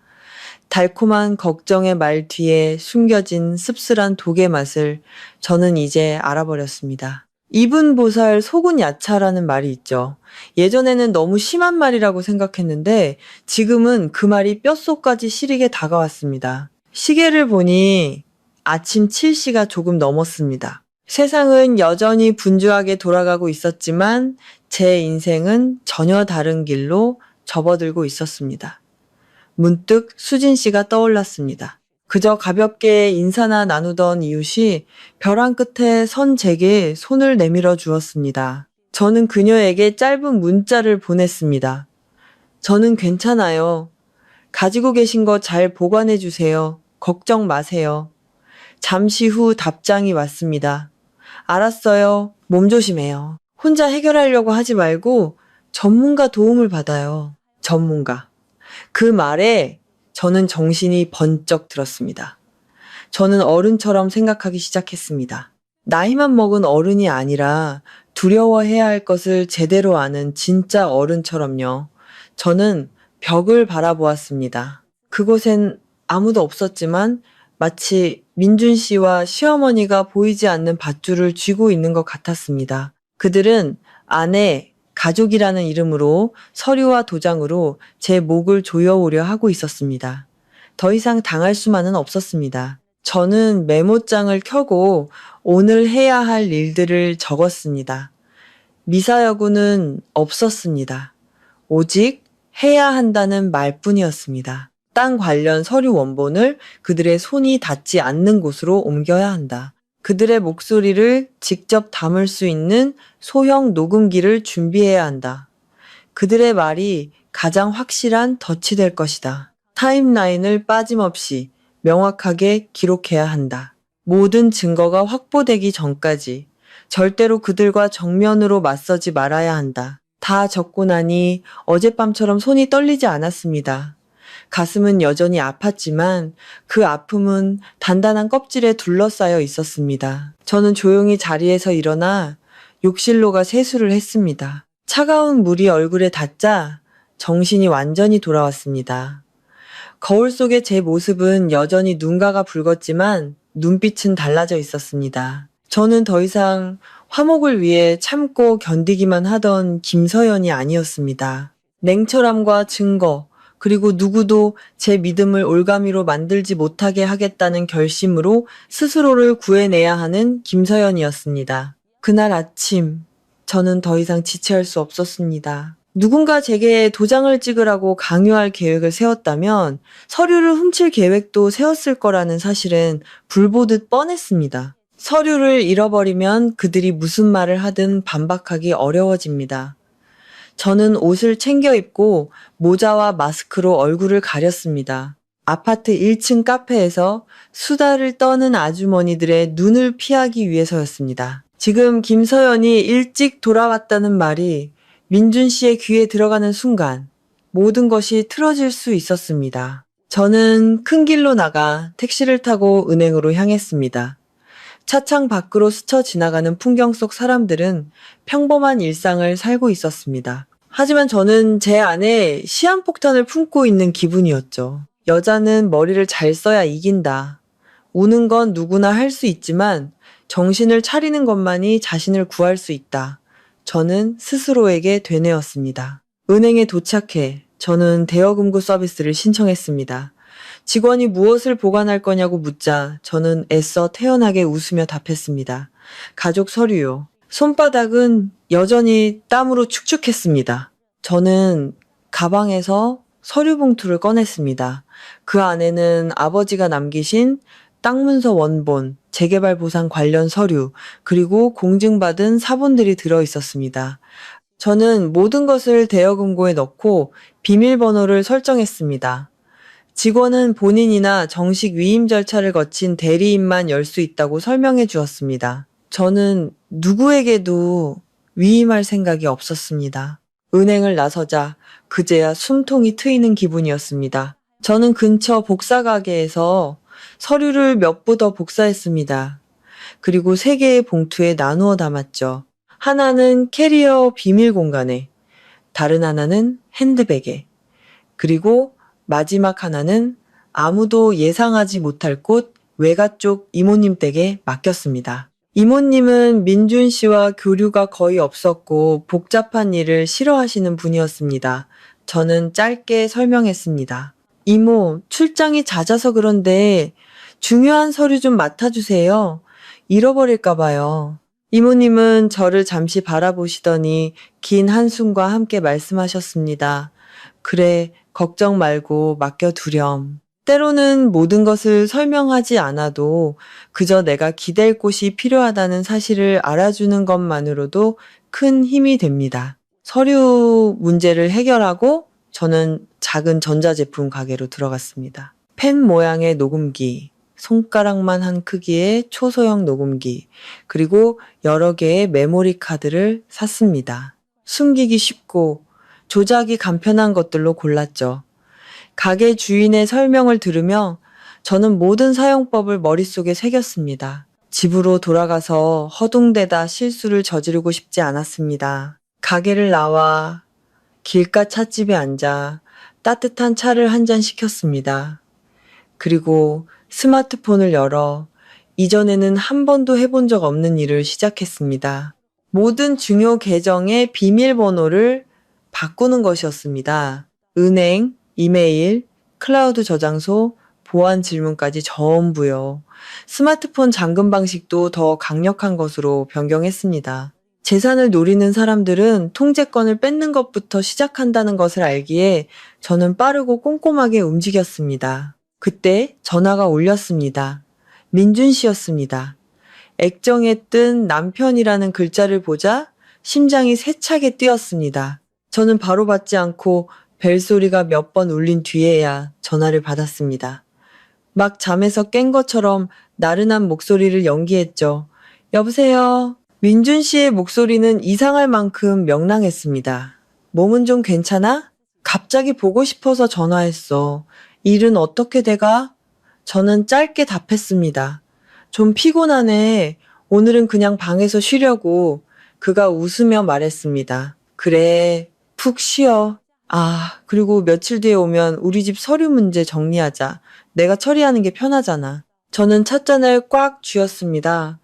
A: 달콤한 걱정의 말 뒤에 숨겨진 씁쓸한 독의 맛을 저는 이제 알아버렸습니다. 이분 보살 속은 야차라는 말이 있죠. 예전에는 너무 심한 말이라고 생각했는데 지금은 그 말이 뼛속까지 시리게 다가왔습니다. 시계를 보니 아침 7시가 조금 넘었습니다. 세상은 여전히 분주하게 돌아가고 있었지만 제 인생은 전혀 다른 길로 접어들고 있었습니다. 문득 수진 씨가 떠올랐습니다. 그저 가볍게 인사나 나누던 이웃이 벼랑 끝에 선 제게 손을 내밀어 주었습니다. 저는 그녀에게 짧은 문자를 보냈습니다. 저는 괜찮아요. 가지고 계신 거 잘 보관해 주세요. 걱정 마세요. 잠시 후 답장이 왔습니다. 알았어요. 몸 조심해요. 혼자 해결하려고 하지 말고 전문가 도움을 받아요. 전문가. 그 말에 저는 정신이 번쩍 들었습니다. 저는 어른처럼 생각하기 시작했습니다. 나이만 먹은 어른이 아니라 두려워해야 할 것을 제대로 아는 진짜 어른처럼요. 저는 벽을 바라보았습니다. 그곳엔 아무도 없었지만 마치 민준 씨와 시어머니가 보이지 않는 밧줄을 쥐고 있는 것 같았습니다. 그들은 아내, 가족이라는 이름으로 서류와 도장으로 제 목을 조여오려 하고 있었습니다. 더 이상 당할 수만은 없었습니다. 저는 메모장을 켜고 오늘 해야 할 일들을 적었습니다. 미사여구는 없었습니다. 오직 해야 한다는 말뿐이었습니다. 땅 관련 서류 원본을 그들의 손이 닿지 않는 곳으로 옮겨야 한다. 그들의 목소리를 직접 담을 수 있는 소형 녹음기를 준비해야 한다. 그들의 말이 가장 확실한 덫이 될 것이다. 타임라인을 빠짐없이 명확하게 기록해야 한다. 모든 증거가 확보되기 전까지 절대로 그들과 정면으로 맞서지 말아야 한다. 다 적고 나니 어젯밤처럼 손이 떨리지 않았습니다. 가슴은 여전히 아팠지만 그 아픔은 단단한 껍질에 둘러싸여 있었습니다. 저는 조용히 자리에서 일어나 욕실로 가 세수를 했습니다. 차가운 물이 얼굴에 닿자 정신이 완전히 돌아왔습니다. 거울 속의 제 모습은 여전히 눈가가 붉었지만 눈빛은 달라져 있었습니다. 저는 더 이상 화목을 위해 참고 견디기만 하던 김서연이 아니었습니다. 냉철함과 증거, 그리고 누구도 제 믿음을 올가미로 만들지 못하게 하겠다는 결심으로 스스로를 구해내야 하는 김서연이었습니다. 그날 아침, 저는 더 이상 지체할 수 없었습니다. 누군가 제게 도장을 찍으라고 강요할 계획을 세웠다면 서류를 훔칠 계획도 세웠을 거라는 사실은 불보듯 뻔했습니다. 서류를 잃어버리면 그들이 무슨 말을 하든 반박하기 어려워집니다. 저는 옷을 챙겨 입고 모자와 마스크로 얼굴을 가렸습니다. 아파트 1층 카페에서 수다를 떠는 아주머니들의 눈을 피하기 위해서였습니다. 지금 김서연이 일찍 돌아왔다는 말이 민준 씨의 귀에 들어가는 순간 모든 것이 틀어질 수 있었습니다. 저는 큰 길로 나가 택시를 타고 은행으로 향했습니다. 차창 밖으로 스쳐 지나가는 풍경 속 사람들은 평범한 일상을 살고 있었습니다. 하지만 저는 제 안에 시한폭탄을 품고 있는 기분이었죠. 여자는 머리를 잘 써야 이긴다. 우는 건 누구나 할 수 있지만 정신을 차리는 것만이 자신을 구할 수 있다. 저는 스스로에게 되뇌었습니다. 은행에 도착해 저는 대여금고 서비스를 신청했습니다. 직원이 무엇을 보관할 거냐고 묻자 저는 애써 태연하게 웃으며 답했습니다. 가족 서류요. 손바닥은 여전히 땀으로 축축했습니다. 저는 가방에서 서류 봉투를 꺼냈습니다. 그 안에는 아버지가 남기신 땅 문서 원본, 재개발 보상 관련 서류, 그리고 공증받은 사본들이 들어 있었습니다. 저는 모든 것을 대여금고에 넣고 비밀번호를 설정했습니다. 직원은 본인이나 정식 위임 절차를 거친 대리인만 열 수 있다고 설명해 주었습니다. 저는 누구에게도 위임할 생각이 없었습니다. 은행을 나서자 그제야 숨통이 트이는 기분이었습니다. 저는 근처 복사가게에서 서류를 몇 부 더 복사했습니다. 그리고 3개의 봉투에 나누어 담았죠. 하나는 캐리어 비밀 공간에, 다른 하나는 핸드백에, 그리고 마지막 하나는 아무도 예상하지 못할 곳 외가 쪽 이모님 댁에 맡겼습니다. 이모님은 민준 씨와 교류가 거의 없었고 복잡한 일을 싫어하시는 분이었습니다. 저는 짧게 설명했습니다. 이모, 출장이 잦아서 그런데 중요한 서류 좀 맡아주세요. 잃어버릴까 봐요. 이모님은 저를 잠시 바라보시더니 긴 한숨과 함께 말씀하셨습니다. 그래, 걱정 말고 맡겨두렴. 때로는 모든 것을 설명하지 않아도 그저 내가 기댈 곳이 필요하다는 사실을 알아주는 것만으로도 큰 힘이 됩니다. 서류 문제를 해결하고 저는 작은 전자제품 가게로 들어갔습니다. 펜 모양의 녹음기, 손가락만 한 크기의 초소형 녹음기, 그리고 여러 개의 메모리 카드를 샀습니다. 숨기기 쉽고 조작이 간편한 것들로 골랐죠. 가게 주인의 설명을 들으며 저는 모든 사용법을 머릿속에 새겼습니다. 집으로 돌아가서 허둥대다 실수를 저지르고 싶지 않았습니다. 가게를 나와 길가 찻집에 앉아 따뜻한 차를 한 잔 시켰습니다. 그리고 스마트폰을 열어 이전에는 한 번도 해본 적 없는 일을 시작했습니다. 모든 중요 계정의 비밀번호를 바꾸는 것이었습니다. 은행, 이메일, 클라우드 저장소, 보안 질문까지 전부요. 스마트폰 잠금 방식도 더 강력한 것으로 변경했습니다. 재산을 노리는 사람들은 통제권을 뺏는 것부터 시작한다는 것을 알기에 저는 빠르고 꼼꼼하게 움직였습니다. 그때 전화가 울렸습니다. 민준 씨였습니다. 액정에 뜬 남편이라는 글자를 보자 심장이 세차게 뛰었습니다. 저는 바로 받지 않고 벨소리가 몇 번 울린 뒤에야 전화를 받았습니다. 막 잠에서 깬 것처럼 나른한 목소리를 연기했죠. 여보세요. 민준 씨의 목소리는 이상할 만큼 명랑했습니다. 몸은 좀 괜찮아? 갑자기 보고 싶어서 전화했어. 일은 어떻게 돼가? 저는 짧게 답했습니다. 좀 피곤하네. 오늘은 그냥 방에서 쉬려고. 그가 웃으며 말했습니다. 그래, 푹 쉬어. 그리고 며칠 뒤에 오면 우리 집 서류 문제 정리하자. 내가 처리하는 게 편하잖아. 저는 찻잔을 꽉 쥐었습니다.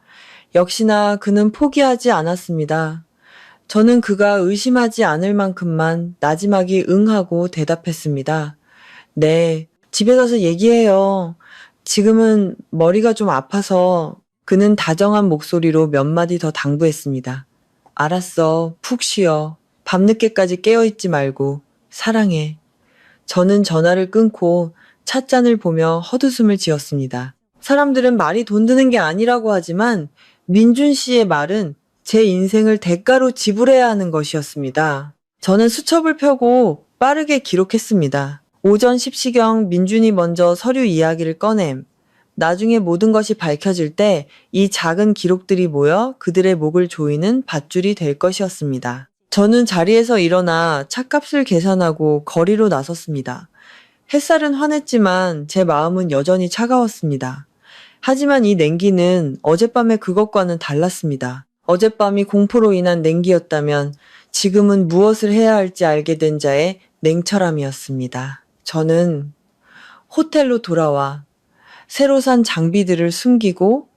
A: 역시나 그는 포기하지 않았습니다. 저는 그가 의심하지 않을 만큼만 나지막이 응하고 대답했습니다. 네, 집에 가서 얘기해요. 지금은 머리가 좀 아파서. 그는 다정한 목소리로 몇 마디 더 당부했습니다. 알았어, 푹 쉬어. 밤늦게까지 깨어있지 말고. 사랑해. 저는 전화를 끊고 찻잔을 보며 헛웃음을 지었습니다. 사람들은 말이 돈 드는 게 아니라고 하지만 민준 씨의 말은 제 인생을 대가로 지불해야 하는 것이었습니다. 저는 수첩을 펴고 빠르게 기록했습니다. 오전 10시경 민준이 먼저 서류 이야기를 꺼냄. 나중에 모든 것이 밝혀질 때 이 작은 기록들이 모여 그들의 목을 조이는 밧줄이 될 것이었습니다. 저는 자리에서 일어나 찻값을 계산하고 거리로 나섰습니다. 햇살은 환했지만 제 마음은 여전히 차가웠습니다. 하지만 이 냉기는 어젯밤의 그것과는 달랐습니다. 어젯밤이 공포로 인한 냉기였다면 지금은 무엇을 해야 할지 알게 된 자의 냉철함이었습니다. 저는 호텔로 돌아와 새로 산 장비들을 숨기고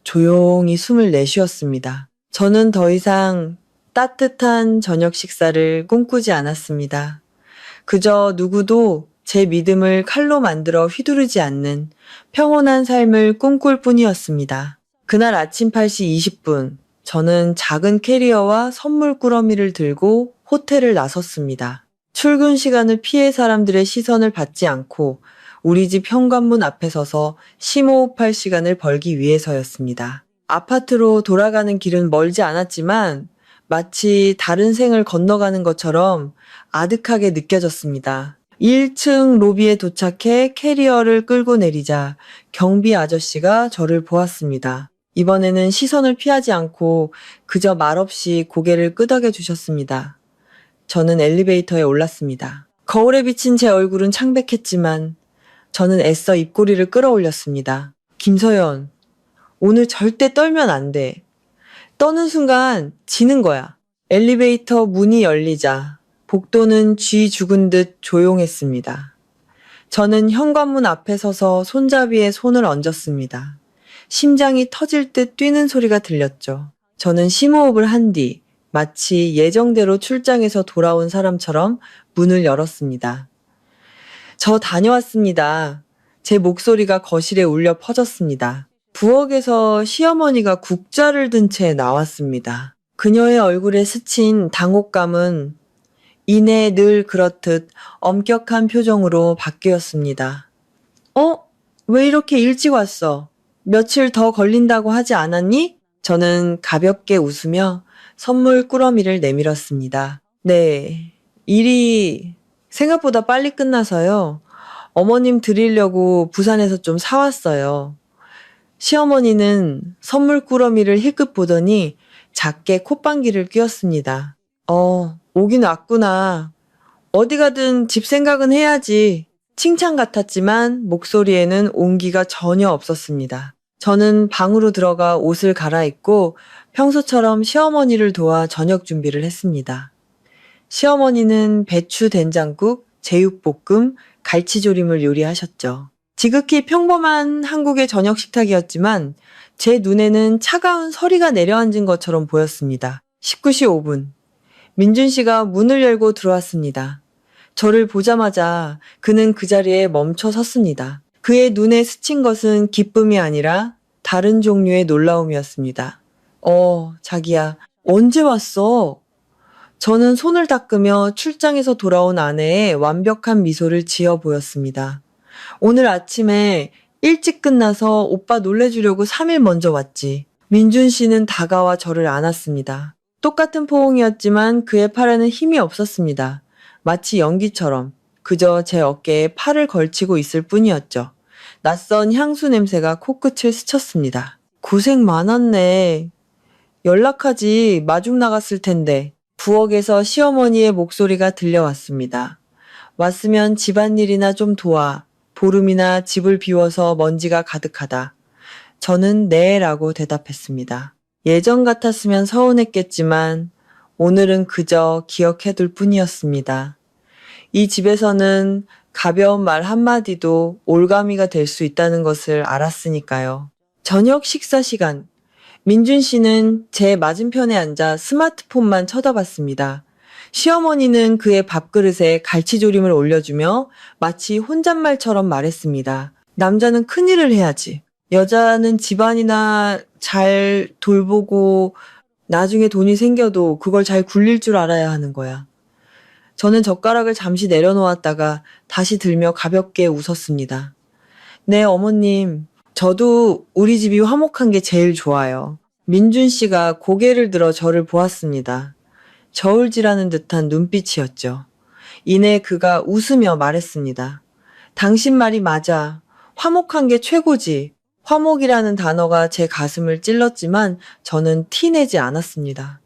A: 조용히 숨을 내쉬었습니다. 저는 더 이상 따뜻한 저녁 식사를 꿈꾸지 않았습니다. 그저 누구도 제 믿음을 칼로 만들어 휘두르지 않는 평온한 삶을 꿈꿀 뿐이었습니다. 그날 아침 8시 20분, 저는 작은 캐리어와 선물 꾸러미를 들고 호텔을 나섰습니다. 출근 시간을 피해 사람들의 시선을 받지 않고 우리 집 현관문 앞에 서서 심호흡할 시간을 벌기 위해서였습니다. 아파트로 돌아가는 길은 멀지 않았지만 마치 다른 생을 건너가는 것처럼 아득하게 느껴졌습니다. 1층 로비에 도착해 캐리어를 끌고 내리자 경비 아저씨가 저를 보았습니다. 이번에는 시선을 피하지 않고 그저 말없이 고개를 끄덕여 주셨습니다. 저는 엘리베이터에 올랐습니다. 거울에 비친 제 얼굴은 창백했지만 저는 애써 입꼬리를 끌어올렸습니다. 김서연, 오늘 절대 떨면 안 돼. 떠는 순간 지는 거야. 엘리베이터 문이 열리자 복도는 쥐 죽은 듯 조용했습니다. 저는 현관문 앞에 서서 손잡이에 손을 얹었습니다. 심장이 터질 듯 뛰는 소리가 들렸죠. 저는 심호흡을 한 뒤 마치 예정대로 출장에서 돌아온 사람처럼 문을 열었습니다. 저 다녀왔습니다. 제 목소리가 거실에 울려 퍼졌습니다. 부엌에서 시어머니가 국자를 든 채 나왔습니다. 그녀의 얼굴에 스친 당혹감은 이내 늘 그렇듯 엄격한 표정으로 바뀌었습니다. 왜 이렇게 일찍 왔어? 며칠 더 걸린다고 하지 않았니? 저는 가볍게 웃으며 선물 꾸러미를 내밀었습니다. 네, 일이 생각보다 빨리 끝나서요. 어머님 드리려고 부산에서 좀 사왔어요. 시어머니는 선물 꾸러미를 힐끗 보더니 작게 콧방귀를 뀌었습니다. 오긴 왔구나. 어디 가든 집 생각은 해야지. 칭찬 같았지만 목소리에는 온기가 전혀 없었습니다. 저는 방으로 들어가 옷을 갈아입고 평소처럼 시어머니를 도와 저녁 준비를 했습니다. 시어머니는 배추 된장국, 제육볶음, 갈치조림을 요리하셨죠. 지극히 평범한 한국의 저녁 식탁이었지만 제 눈에는 차가운 서리가 내려앉은 것처럼 보였습니다. 19시 5분. 민준 씨가 문을 열고 들어왔습니다. 저를 보자마자 그는 그 자리에 멈춰 섰습니다. 그의 눈에 스친 것은 기쁨이 아니라 다른 종류의 놀라움이었습니다. 자기야, 언제 왔어? 저는 손을 닦으며 출장에서 돌아온 아내의 완벽한 미소를 지어 보였습니다. 오늘 아침에 일찍 끝나서 오빠 놀래주려고 3일 먼저 왔지. 민준 씨는 다가와 저를 안았습니다. 똑같은 포옹이었지만 그의 팔에는 힘이 없었습니다. 마치 연기처럼 그저 제 어깨에 팔을 걸치고 있을 뿐이었죠. 낯선 향수 냄새가 코끝을 스쳤습니다. 고생 많았네. 연락하지 마중 나갔을 텐데. 부엌에서 시어머니의 목소리가 들려왔습니다. 왔으면 집안일이나 좀 도와. 보름이나 집을 비워서 먼지가 가득하다. 저는 네라고 대답했습니다. 예전 같았으면 서운했겠지만 오늘은 그저 기억해둘 뿐이었습니다. 이 집에서는 가벼운 말 한마디도 올가미가 될 수 있다는 것을 알았으니까요. 저녁 식사 시간. 민준 씨는 제 맞은편에 앉아 스마트폰만 쳐다봤습니다. 시어머니는 그의 밥그릇에 갈치조림을 올려주며 마치 혼잣말처럼 말했습니다. 남자는 큰일을 해야지. 여자는 집안이나 잘 돌보고 나중에 돈이 생겨도 그걸 잘 굴릴 줄 알아야 하는 거야. 저는 젓가락을 잠시 내려놓았다가 다시 들며 가볍게 웃었습니다. 네, 어머님. 저도 우리 집이 화목한 게 제일 좋아요. 민준 씨가 고개를 들어 저를 보았습니다. 저울질하는 듯한 눈빛이었죠. 이내 그가 웃으며 말했습니다. 당신 말이 맞아. 화목한 게 최고지. 화목이라는 단어가 제 가슴을 찔렀지만 저는 티내지 않았습니다.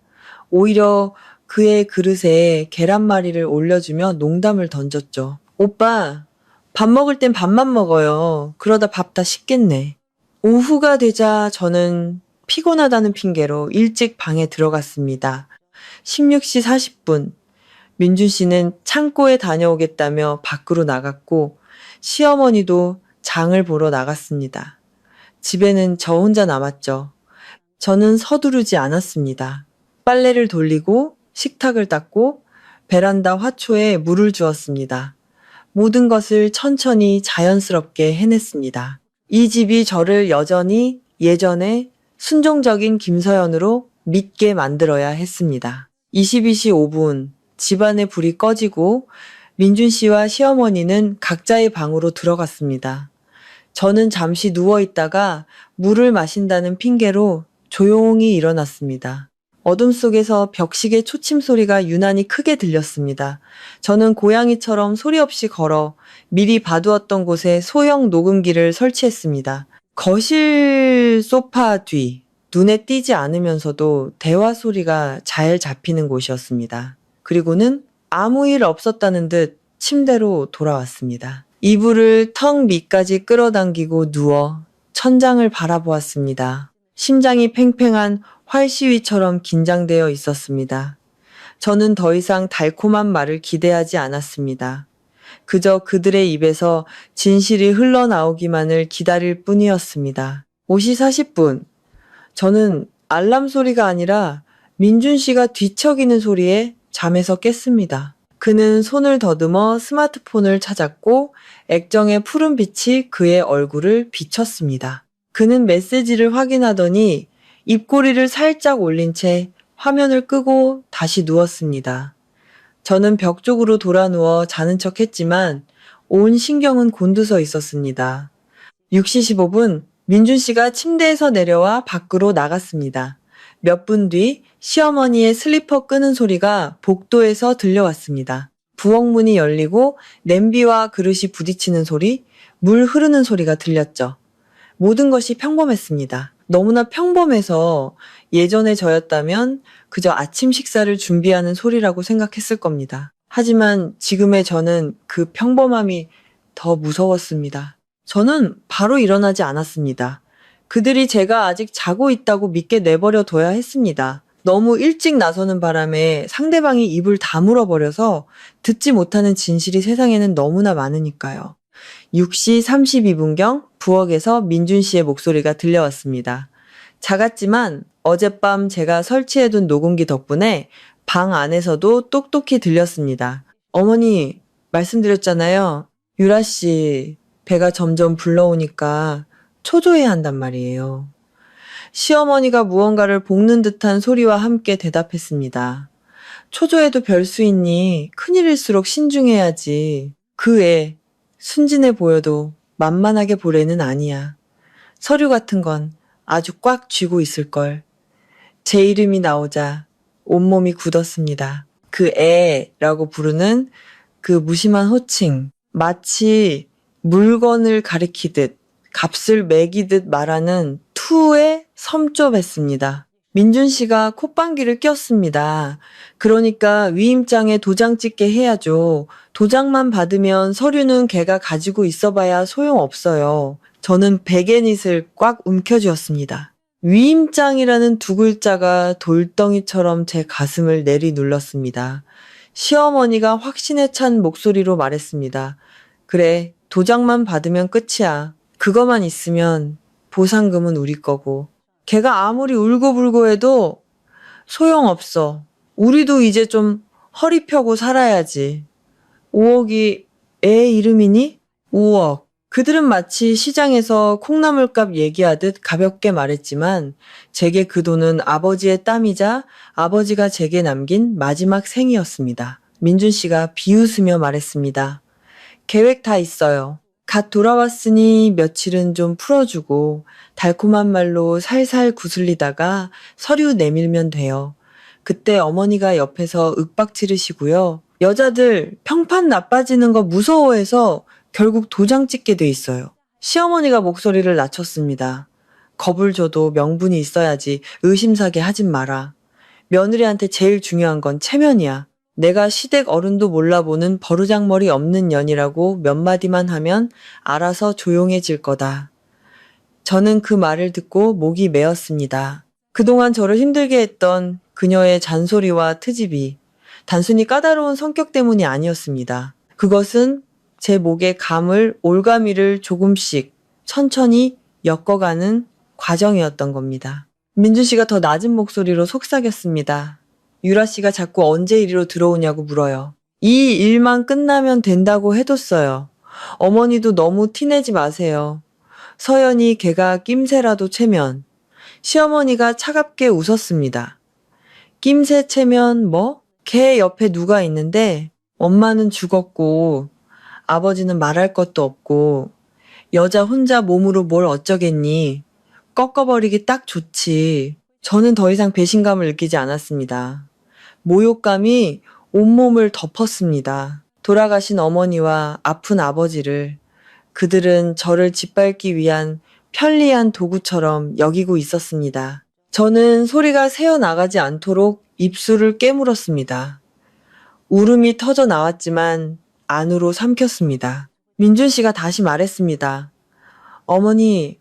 A: 오히려 그의 그릇에 계란말이를 올려주며 농담을 던졌죠. 오빠, 밥 먹을 땐 밥만 먹어요. 그러다 밥 다 식겠네. 오후가 되자 저는 피곤하다는 핑계로 일찍 방에 들어갔습니다. 16시 40분. 민준 씨는 창고에 다녀오겠다며 밖으로 나갔고 시어머니도 장을 보러 나갔습니다. 집에는 저 혼자 남았죠. 저는 서두르지 않았습니다. 빨래를 돌리고 식탁을 닦고 베란다 화초에 물을 주었습니다. 모든 것을 천천히 자연스럽게 해냈습니다. 이 집이 저를 여전히 예전에 순종적인 김서연으로 믿게 만들어야 했습니다. 22시 5분 집안의 불이 꺼지고 민준 씨와 시어머니는 각자의 방으로 들어갔습니다. 저는 잠시 누워있다가 물을 마신다는 핑계로 조용히 일어났습니다. 어둠 속에서 벽시계 초침 소리가 유난히 크게 들렸습니다. 저는 고양이처럼 소리 없이 걸어 미리 봐두었던 곳에 소형 녹음기를 설치했습니다. 거실 소파 뒤, 눈에 띄지 않으면서도 대화 소리가 잘 잡히는 곳이었습니다. 그리고는 아무 일 없었다는 듯 침대로 돌아왔습니다. 이불을 턱 밑까지 끌어당기고 누워 천장을 바라보았습니다. 심장이 팽팽한 활시위처럼 긴장되어 있었습니다. 저는 더 이상 달콤한 말을 기대하지 않았습니다. 그저 그들의 입에서 진실이 흘러나오기만을 기다릴 뿐이었습니다. 5시 40분. 저는 알람 소리가 아니라 민준 씨가 뒤척이는 소리에 잠에서 깼습니다. 그는 손을 더듬어 스마트폰을 찾았고 액정의 푸른 빛이 그의 얼굴을 비쳤습니다. 그는 메시지를 확인하더니 입꼬리를 살짝 올린 채 화면을 끄고 다시 누웠습니다. 저는 벽 쪽으로 돌아 누워 자는 척 했지만 온 신경은 곤두서 있었습니다. 6시 15분 민준 씨가 침대에서 내려와 밖으로 나갔습니다. 몇 분 뒤 시어머니의 슬리퍼 끄는 소리가 복도에서 들려왔습니다. 부엌문이 열리고 냄비와 그릇이 부딪히는 소리, 물 흐르는 소리가 들렸죠. 모든 것이 평범했습니다. 너무나 평범해서 예전의 저였다면 그저 아침 식사를 준비하는 소리라고 생각했을 겁니다. 하지만 지금의 저는 그 평범함이 더 무서웠습니다. 저는 바로 일어나지 않았습니다. 그들이 제가 아직 자고 있다고 믿게 내버려 둬야 했습니다. 너무 일찍 나서는 바람에 상대방이 입을 다물어 버려서 듣지 못하는 진실이 세상에는 너무나 많으니까요. 6시 32분경 부엌에서 민준 씨의 목소리가 들려왔습니다. 작았지만 어젯밤 제가 설치해둔 녹음기 덕분에 방 안에서도 똑똑히 들렸습니다. 어머니, 말씀드렸잖아요. 유라 씨, 배가 점점 불러오니까 초조해야 한단 말이에요. 시어머니가 무언가를 볶는 듯한 소리와 함께 대답했습니다. 초조해도 별 수 있니? 큰일일수록 신중해야지. 그 애, 순진해 보여도 만만하게 볼 애는 아니야. 서류 같은 건 아주 꽉 쥐고 있을걸. 제 이름이 나오자 온몸이 굳었습니다. 그 애라고 부르는 그 무심한 호칭. 마치 물건을 가리키듯 값을 매기듯 말하는 투의 섬좁했습니다. 민준 씨가 콧방귀를 꼈습니다. 그러니까 위임장에 도장 찍게 해야죠. 도장만 받으면 서류는 걔가 가지고 있어봐야 소용없어요. 저는 베갯잇을 꽉 움켜쥐었습니다. 위임장이라는 두 글자가 돌덩이처럼 제 가슴을 내리눌렀습니다. 시어머니가 확신에 찬 목소리로 말했습니다. 그래, 도장만 받으면 끝이야. 그거만 있으면 보상금은 우리 거고. 걔가 아무리 울고불고 해도 소용없어. 우리도 이제 좀 허리 펴고 살아야지. 5억이 애 이름이니? 5억. 그들은 마치 시장에서 콩나물값 얘기하듯 가볍게 말했지만 제게 그 돈은 아버지의 땀이자 아버지가 제게 남긴 마지막 생이었습니다. 민준 씨가 비웃으며 말했습니다. 계획 다 있어요. 갓 돌아왔으니 며칠은 좀 풀어주고 달콤한 말로 살살 구슬리다가 서류 내밀면 돼요. 그때 어머니가 옆에서 윽박 지르시고요. 여자들 평판 나빠지는 거 무서워해서 결국 도장 찍게 돼 있어요. 시어머니가 목소리를 낮췄습니다. 겁을 줘도 명분이 있어야지 의심사게 하진 마라. 며느리한테 제일 중요한 건 체면이야. 내가 시댁 어른도 몰라보는 버르장머리 없는 년이라고 몇 마디만 하면 알아서 조용해질 거다. 저는 그 말을 듣고 목이 메었습니다. 그동안 저를 힘들게 했던 그녀의 잔소리와 트집이 단순히 까다로운 성격 때문이 아니었습니다. 그것은 제 목에 감을 올가미를 조금씩 천천히 엮어가는 과정이었던 겁니다. 민준 씨가 더 낮은 목소리로 속삭였습니다. 유라 씨가 자꾸 언제 이리로 들어오냐고 물어요. 이 일만 끝나면 된다고 해뒀어요. 어머니도 너무 티내지 마세요. 서연이 걔가 낌새라도 채면. 시어머니가 차갑게 웃었습니다. 낌새 채면 뭐? 걔 옆에 누가 있는데 엄마는 죽었고 아버지는 말할 것도 없고 여자 혼자 몸으로 뭘 어쩌겠니? 꺾어버리기 딱 좋지. 저는 더 이상 배신감을 느끼지 않았습니다. 모욕감이 온몸을 덮었습니다. 돌아가신 어머니와 아픈 아버지를 그들은 저를 짓밟기 위한 편리한 도구처럼 여기고 있었습니다. 저는 소리가 새어나가지 않도록 입술을 깨물었습니다. 울음이 터져 나왔지만 안으로 삼켰습니다. 민준 씨가 다시 말했습니다. 어머니,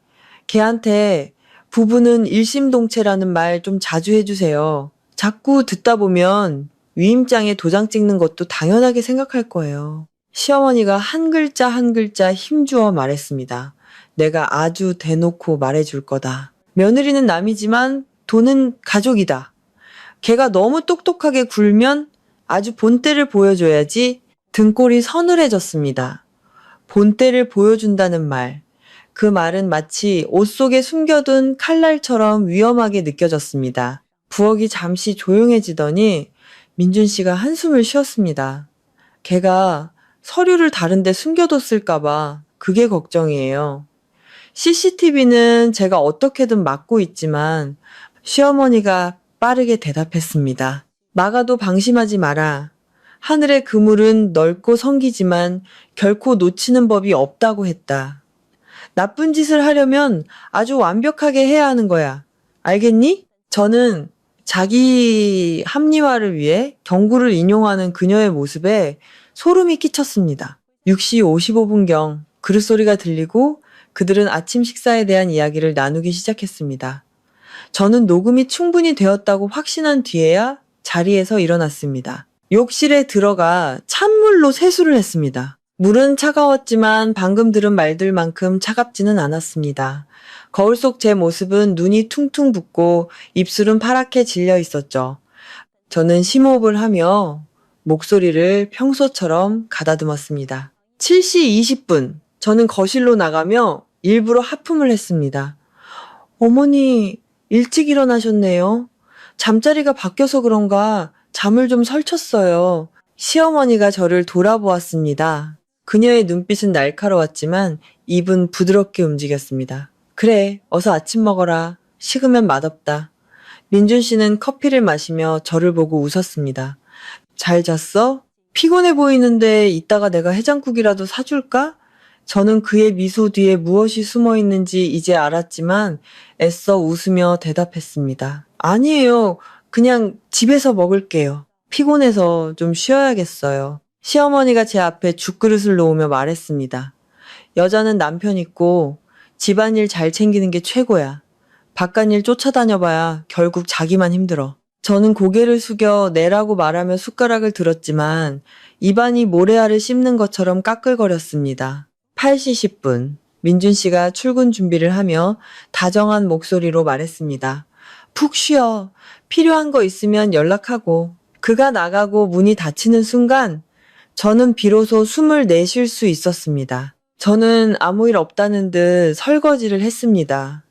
A: 걔한테 부부는 일심동체라는 말 좀 자주 해주세요. 자꾸 듣다 보면 위임장에 도장 찍는 것도 당연하게 생각할 거예요. 시어머니가 한 글자 한 글자 힘주어 말했습니다. 내가 아주 대놓고 말해줄 거다. 며느리는 남이지만 돈은 가족이다. 걔가 너무 똑똑하게 굴면 아주 본때를 보여줘야지. 등골이 서늘해졌습니다. 본때를 보여준다는 말. 그 말은 마치 옷 속에 숨겨둔 칼날처럼 위험하게 느껴졌습니다. 부엌이 잠시 조용해지더니 민준 씨가 한숨을 쉬었습니다. 걔가 서류를 다른 데 숨겨뒀을까봐 그게 걱정이에요. CCTV는 제가 어떻게든 막고 있지만 시어머니가 빠르게 대답했습니다. 막아도 방심하지 마라. 하늘의 그물은 넓고 성기지만 결코 놓치는 법이 없다고 했다. 나쁜 짓을 하려면 아주 완벽하게 해야 하는 거야. 알겠니? 저는 자기 합리화를 위해 경구를 인용하는 그녀의 모습에 소름이 끼쳤습니다. 6시 55분경 그릇소리가 들리고 그들은 아침 식사에 대한 이야기를 나누기 시작했습니다. 저는 녹음이 충분히 되었다고 확신한 뒤에야 자리에서 일어났습니다. 욕실에 들어가 찬물로 세수를 했습니다. 물은 차가웠지만 방금 들은 말들만큼 차갑지는 않았습니다. 거울 속 제 모습은 눈이 퉁퉁 붓고 입술은 파랗게 질려 있었죠. 저는 심호흡을 하며 목소리를 평소처럼 가다듬었습니다. 7시 20분, 저는 거실로 나가며 일부러 하품을 했습니다. 어머니, 일찍 일어나셨네요. 잠자리가 바뀌어서 그런가 잠을 좀 설쳤어요. 시어머니가 저를 돌아보았습니다. 그녀의 눈빛은 날카로웠지만 입은 부드럽게 움직였습니다. 그래, 어서 아침 먹어라. 식으면 맛없다. 민준 씨는 커피를 마시며 저를 보고 웃었습니다. 잘 잤어? 피곤해 보이는데 이따가 내가 해장국이라도 사줄까? 저는 그의 미소 뒤에 무엇이 숨어 있는지 이제 알았지만 애써 웃으며 대답했습니다. 아니에요. 그냥 집에서 먹을게요. 피곤해서 좀 쉬어야겠어요. 시어머니가 제 앞에 죽그릇을 놓으며 말했습니다. 여자는 남편 있고 집안일 잘 챙기는 게 최고야. 바깥일 쫓아다녀봐야 결국 자기만 힘들어. 저는 고개를 숙여 내라고 말하며 숟가락을 들었지만 입안이 모래알을 씹는 것처럼 까끌거렸습니다. 8시 10분. 민준 씨가 출근 준비를 하며 다정한 목소리로 말했습니다. 푹 쉬어. 필요한 거 있으면 연락하고. 그가 나가고 문이 닫히는 순간 저는 비로소 숨을 내쉴 수 있었습니다. 저는 아무 일 없다는 듯 설거지를 했습니다.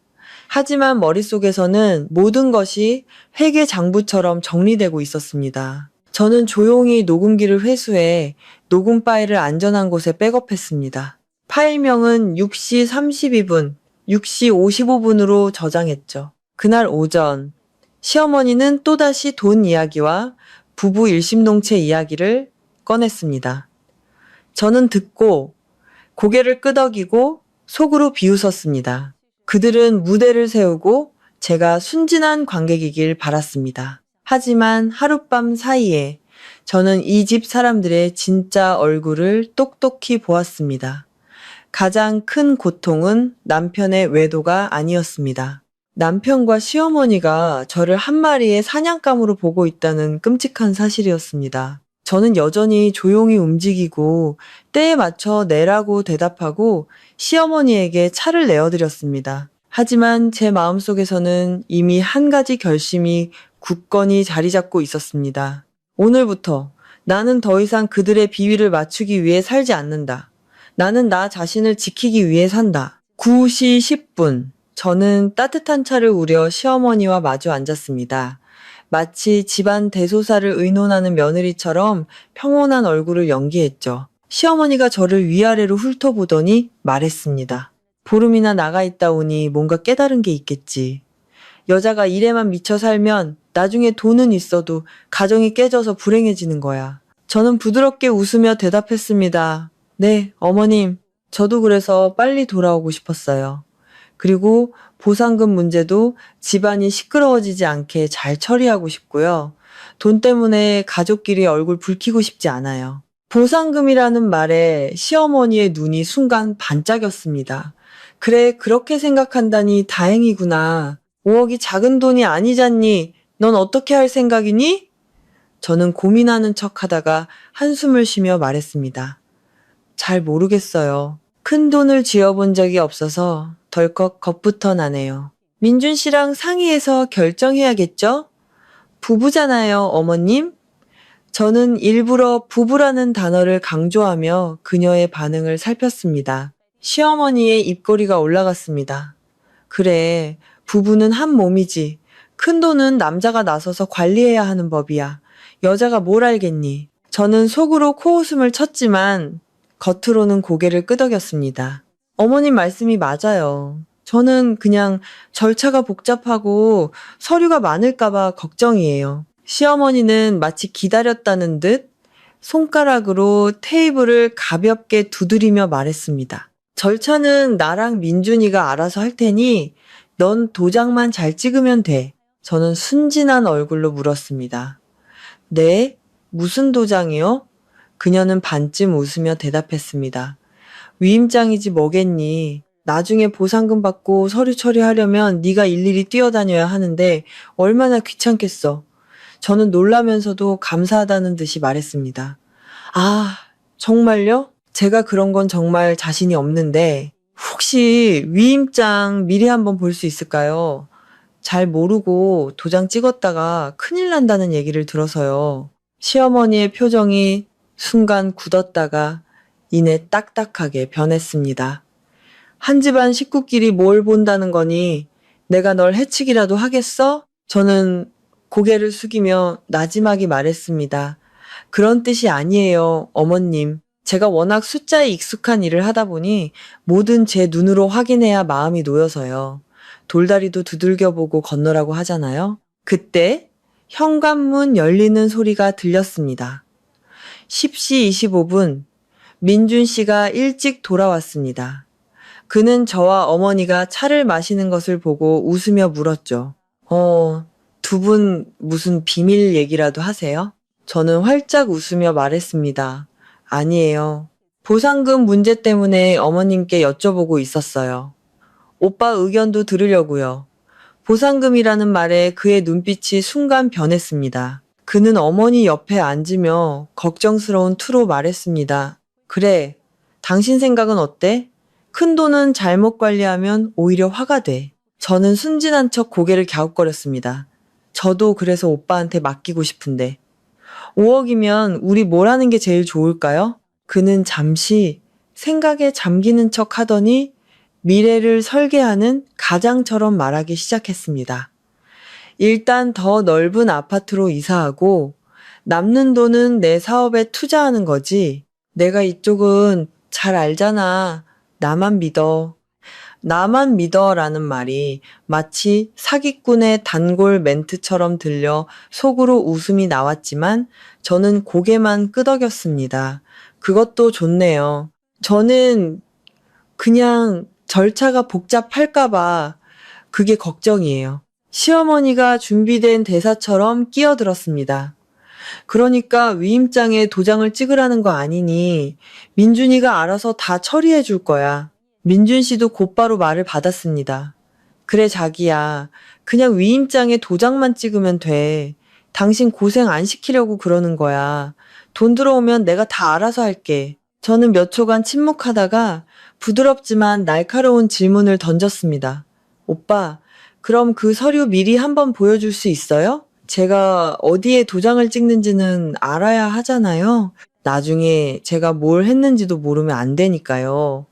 A: 하지만 머릿속에서는 모든 것이 회계장부처럼 정리되고 있었습니다. 저는 조용히 녹음기를 회수해 녹음 파일을 안전한 곳에 백업했습니다. 파일명은 6시 32분, 6시 55분으로 저장했죠. 그날 오전, 시어머니는 또다시 돈 이야기와 부부 일심동체 이야기를 꺼냈습니다. 저는 듣고 고개를 끄덕이고 속으로 비웃었습니다. 그들은 무대를 세우고 제가 순진한 관객이길 바랐습니다. 하지만 하룻밤 사이에 저는 이 집 사람들의 진짜 얼굴을 똑똑히 보았습니다. 가장 큰 고통은 남편의 외도가 아니었습니다. 남편과 시어머니가 저를 한 마리의 사냥감으로 보고 있다는 끔찍한 사실이었습니다. 저는 여전히 조용히 움직이고 때에 맞춰 내라고 대답하고 시어머니에게 차를 내어드렸습니다. 하지만 제 마음속에서는 이미 한 가지 결심이 굳건히 자리 잡고 있었습니다. 오늘부터 나는 더 이상 그들의 비위를 맞추기 위해 살지 않는다. 나는 나 자신을 지키기 위해 산다. 9시 10분. 저는 따뜻한 차를 우려 시어머니와 마주 앉았습니다. 마치 집안 대소사를 의논하는 며느리처럼 평온한 얼굴을 연기했죠. 시어머니가 저를 위아래로 훑어보더니 말했습니다. 보름이나 나가 있다 오니 뭔가 깨달은 게 있겠지. 여자가 일에만 미쳐 살면 나중에 돈은 있어도 가정이 깨져서 불행해지는 거야. 저는 부드럽게 웃으며 대답했습니다. 네, 어머님. 저도 그래서 빨리 돌아오고 싶었어요. 그리고 보상금 문제도 집안이 시끄러워지지 않게 잘 처리하고 싶고요. 돈 때문에 가족끼리 얼굴 붉히고 싶지 않아요. 보상금이라는 말에 시어머니의 눈이 순간 반짝였습니다. 그래, 그렇게 생각한다니 다행이구나. 5억이 작은 돈이 아니잖니. 넌 어떻게 할 생각이니? 저는 고민하는 척 하다가 한숨을 쉬며 말했습니다. 잘 모르겠어요. 큰 돈을 쥐어본 적이 없어서 덜컥 겁부터 나네요. 민준 씨랑 상의해서 결정해야겠죠? 부부잖아요, 어머님? 저는 일부러 부부라는 단어를 강조하며 그녀의 반응을 살폈습니다. 시어머니의 입꼬리가 올라갔습니다. 그래, 부부는 한 몸이지. 큰 돈은 남자가 나서서 관리해야 하는 법이야. 여자가 뭘 알겠니? 저는 속으로 코웃음을 쳤지만 겉으로는 고개를 끄덕였습니다. 어머님 말씀이 맞아요. 저는 그냥 절차가 복잡하고 서류가 많을까봐 걱정이에요. 시어머니는 마치 기다렸다는 듯 손가락으로 테이블을 가볍게 두드리며 말했습니다. 절차는 나랑 민준이가 알아서 할 테니 넌 도장만 잘 찍으면 돼. 저는 순진한 얼굴로 물었습니다. 네? 무슨 도장이요? 그녀는 반쯤 웃으며 대답했습니다. 위임장이지 뭐겠니. 나중에 보상금 받고 서류 처리하려면 네가 일일이 뛰어다녀야 하는데 얼마나 귀찮겠어. 저는 놀라면서도 감사하다는 듯이 말했습니다. 아, 정말요? 제가 그런 건 정말 자신이 없는데 혹시 위임장 미리 한번 볼 수 있을까요? 잘 모르고 도장 찍었다가 큰일 난다는 얘기를 들어서요. 시어머니의 표정이 순간 굳었다가 이내 딱딱하게 변했습니다. 한 집안 식구끼리 뭘 본다는 거니 내가 널 해치기라도 하겠어? 저는 고개를 숙이며 나지막이 말했습니다. 그런 뜻이 아니에요, 어머님. 제가 워낙 숫자에 익숙한 일을 하다 보니 뭐든 제 눈으로 확인해야 마음이 놓여서요. 돌다리도 두들겨보고 건너라고 하잖아요. 그때 현관문 열리는 소리가 들렸습니다. 10시 25분, 민준 씨가 일찍 돌아왔습니다. 그는 저와 어머니가 차를 마시는 것을 보고 웃으며 물었죠. 두 분 무슨 비밀 얘기라도 하세요? 저는 활짝 웃으며 말했습니다. 아니에요. 보상금 문제 때문에 어머님께 여쭤보고 있었어요. 오빠 의견도 들으려고요. 보상금이라는 말에 그의 눈빛이 순간 변했습니다. 그는 어머니 옆에 앉으며 걱정스러운 투로 말했습니다. 그래, 당신 생각은 어때? 큰 돈은 잘못 관리하면 오히려 화가 돼. 저는 순진한 척 고개를 갸웃거렸습니다. 저도 그래서 오빠한테 맡기고 싶은데. 5억이면 우리 뭘 하는 게 제일 좋을까요? 그는 잠시 생각에 잠기는 척 하더니 미래를 설계하는 가장처럼 말하기 시작했습니다. 일단 더 넓은 아파트로 이사하고 남는 돈은 내 사업에 투자하는 거지. 내가 이쪽은 잘 알잖아. 나만 믿어. 나만 믿어라는 말이 마치 사기꾼의 단골 멘트처럼 들려 속으로 웃음이 나왔지만 저는 고개만 끄덕였습니다. 그것도 좋네요. 저는 그냥 절차가 복잡할까봐 그게 걱정이에요. 시어머니가 준비된 대사처럼 끼어들었습니다. 그러니까 위임장에 도장을 찍으라는 거 아니니 민준이가 알아서 다 처리해 줄 거야. 민준 씨도 곧바로 말을 받았습니다. 그래 자기야. 그냥 위임장에 도장만 찍으면 돼. 당신 고생 안 시키려고 그러는 거야. 돈 들어오면 내가 다 알아서 할게. 저는 몇 초간 침묵하다가 부드럽지만 날카로운 질문을 던졌습니다. 오빠, 그럼 그 서류 미리 한번 보여줄 수 있어요? 제가 어디에 도장을 찍는지는 알아야 하잖아요. 나중에 제가 뭘 했는지도 모르면 안 되니까요.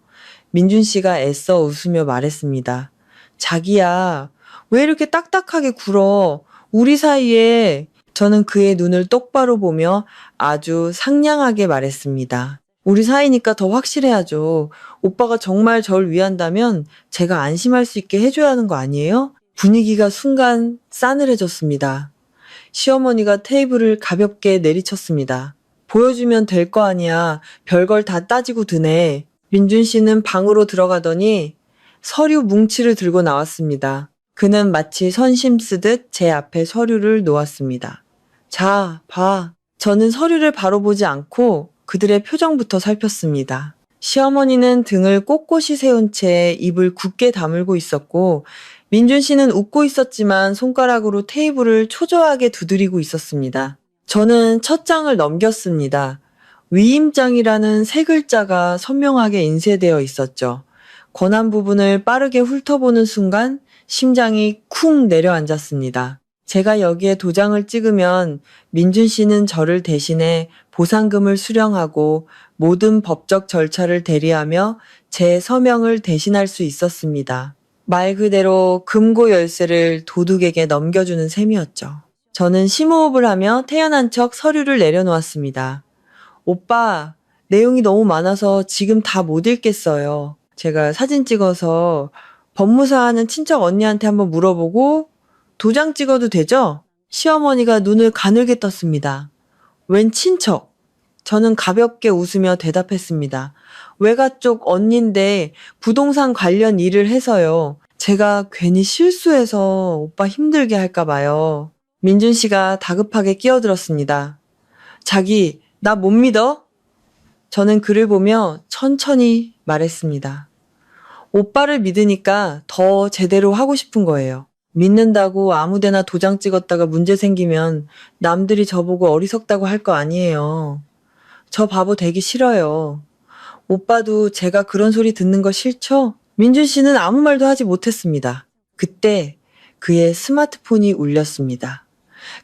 A: 민준 씨가 애써 웃으며 말했습니다. 자기야, 왜 이렇게 딱딱하게 굴어? 우리 사이에. 저는 그의 눈을 똑바로 보며 아주 상냥하게 말했습니다. 우리 사이니까 더 확실해야죠. 오빠가 정말 절 위한다면 제가 안심할 수 있게 해줘야 하는 거 아니에요? 분위기가 순간 싸늘해졌습니다. 시어머니가 테이블을 가볍게 내리쳤습니다. 보여주면 될 거 아니야. 별걸 다 따지고 드네. 민준 씨는 방으로 들어가더니 서류 뭉치를 들고 나왔습니다. 그는 마치 선심 쓰듯 제 앞에 서류를 놓았습니다. 자, 봐. 저는 서류를 바로 보지 않고 그들의 표정부터 살폈습니다. 시어머니는 등을 꼿꼿이 세운 채 입을 굳게 다물고 있었고 민준 씨는 웃고 있었지만 손가락으로 테이블을 초조하게 두드리고 있었습니다. 저는 첫 장을 넘겼습니다. 위임장이라는 세 글자가 선명하게 인쇄되어 있었죠. 권한 부분을 빠르게 훑어보는 순간 심장이 쿵 내려앉았습니다. 제가 여기에 도장을 찍으면 민준 씨는 저를 대신해 보상금을 수령하고 모든 법적 절차를 대리하며 제 서명을 대신할 수 있었습니다. 말 그대로 금고 열쇠를 도둑에게 넘겨주는 셈이었죠. 저는 심호흡을 하며 태연한 척 서류를 내려놓았습니다. 오빠, 내용이 너무 많아서 지금 다 못 읽겠어요. 제가 사진 찍어서 법무사 하는 친척 언니한테 한번 물어보고 도장 찍어도 되죠? 시어머니가 눈을 가늘게 떴습니다. 웬 친척? 저는 가볍게 웃으며 대답했습니다. 외가 쪽 언니인데 부동산 관련 일을 해서요. 제가 괜히 실수해서 오빠 힘들게 할까 봐요. 민준 씨가 다급하게 끼어들었습니다. 자기, 나 못 믿어? 저는 그를 보며 천천히 말했습니다. 오빠를 믿으니까 더 제대로 하고 싶은 거예요. 믿는다고 아무데나 도장 찍었다가 문제 생기면 남들이 저보고 어리석다고 할 거 아니에요. 저 바보 되기 싫어요. 오빠도 제가 그런 소리 듣는 거 싫죠? 민준 씨는 아무 말도 하지 못했습니다. 그때 그의 스마트폰이 울렸습니다.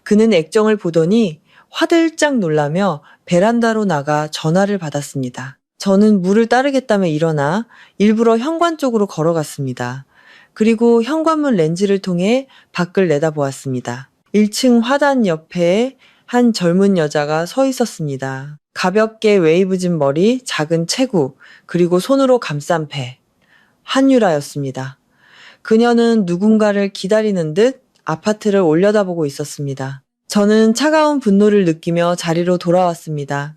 A: 그는 액정을 보더니 화들짝 놀라며 베란다로 나가 전화를 받았습니다. 저는 물을 따르겠다며 일어나 일부러 현관 쪽으로 걸어갔습니다. 그리고 현관문 렌즈를 통해 밖을 내다보았습니다. 1층 화단 옆에 한 젊은 여자가 서 있었습니다. 가볍게 웨이브진 머리, 작은 체구, 그리고 손으로 감싼 배. 한유라였습니다. 그녀는 누군가를 기다리는 듯 아파트를 올려다보고 있었습니다. 저는 차가운 분노를 느끼며 자리로 돌아왔습니다.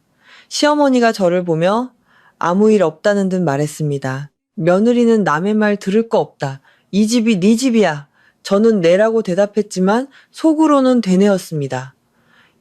A: 시어머니가 저를 보며 아무 일 없다는 듯 말했습니다. 며느리는 남의 말 들을 거 없다. 이 집이 네 집이야. 저는 네라고 대답했지만 속으로는 되뇌었습니다.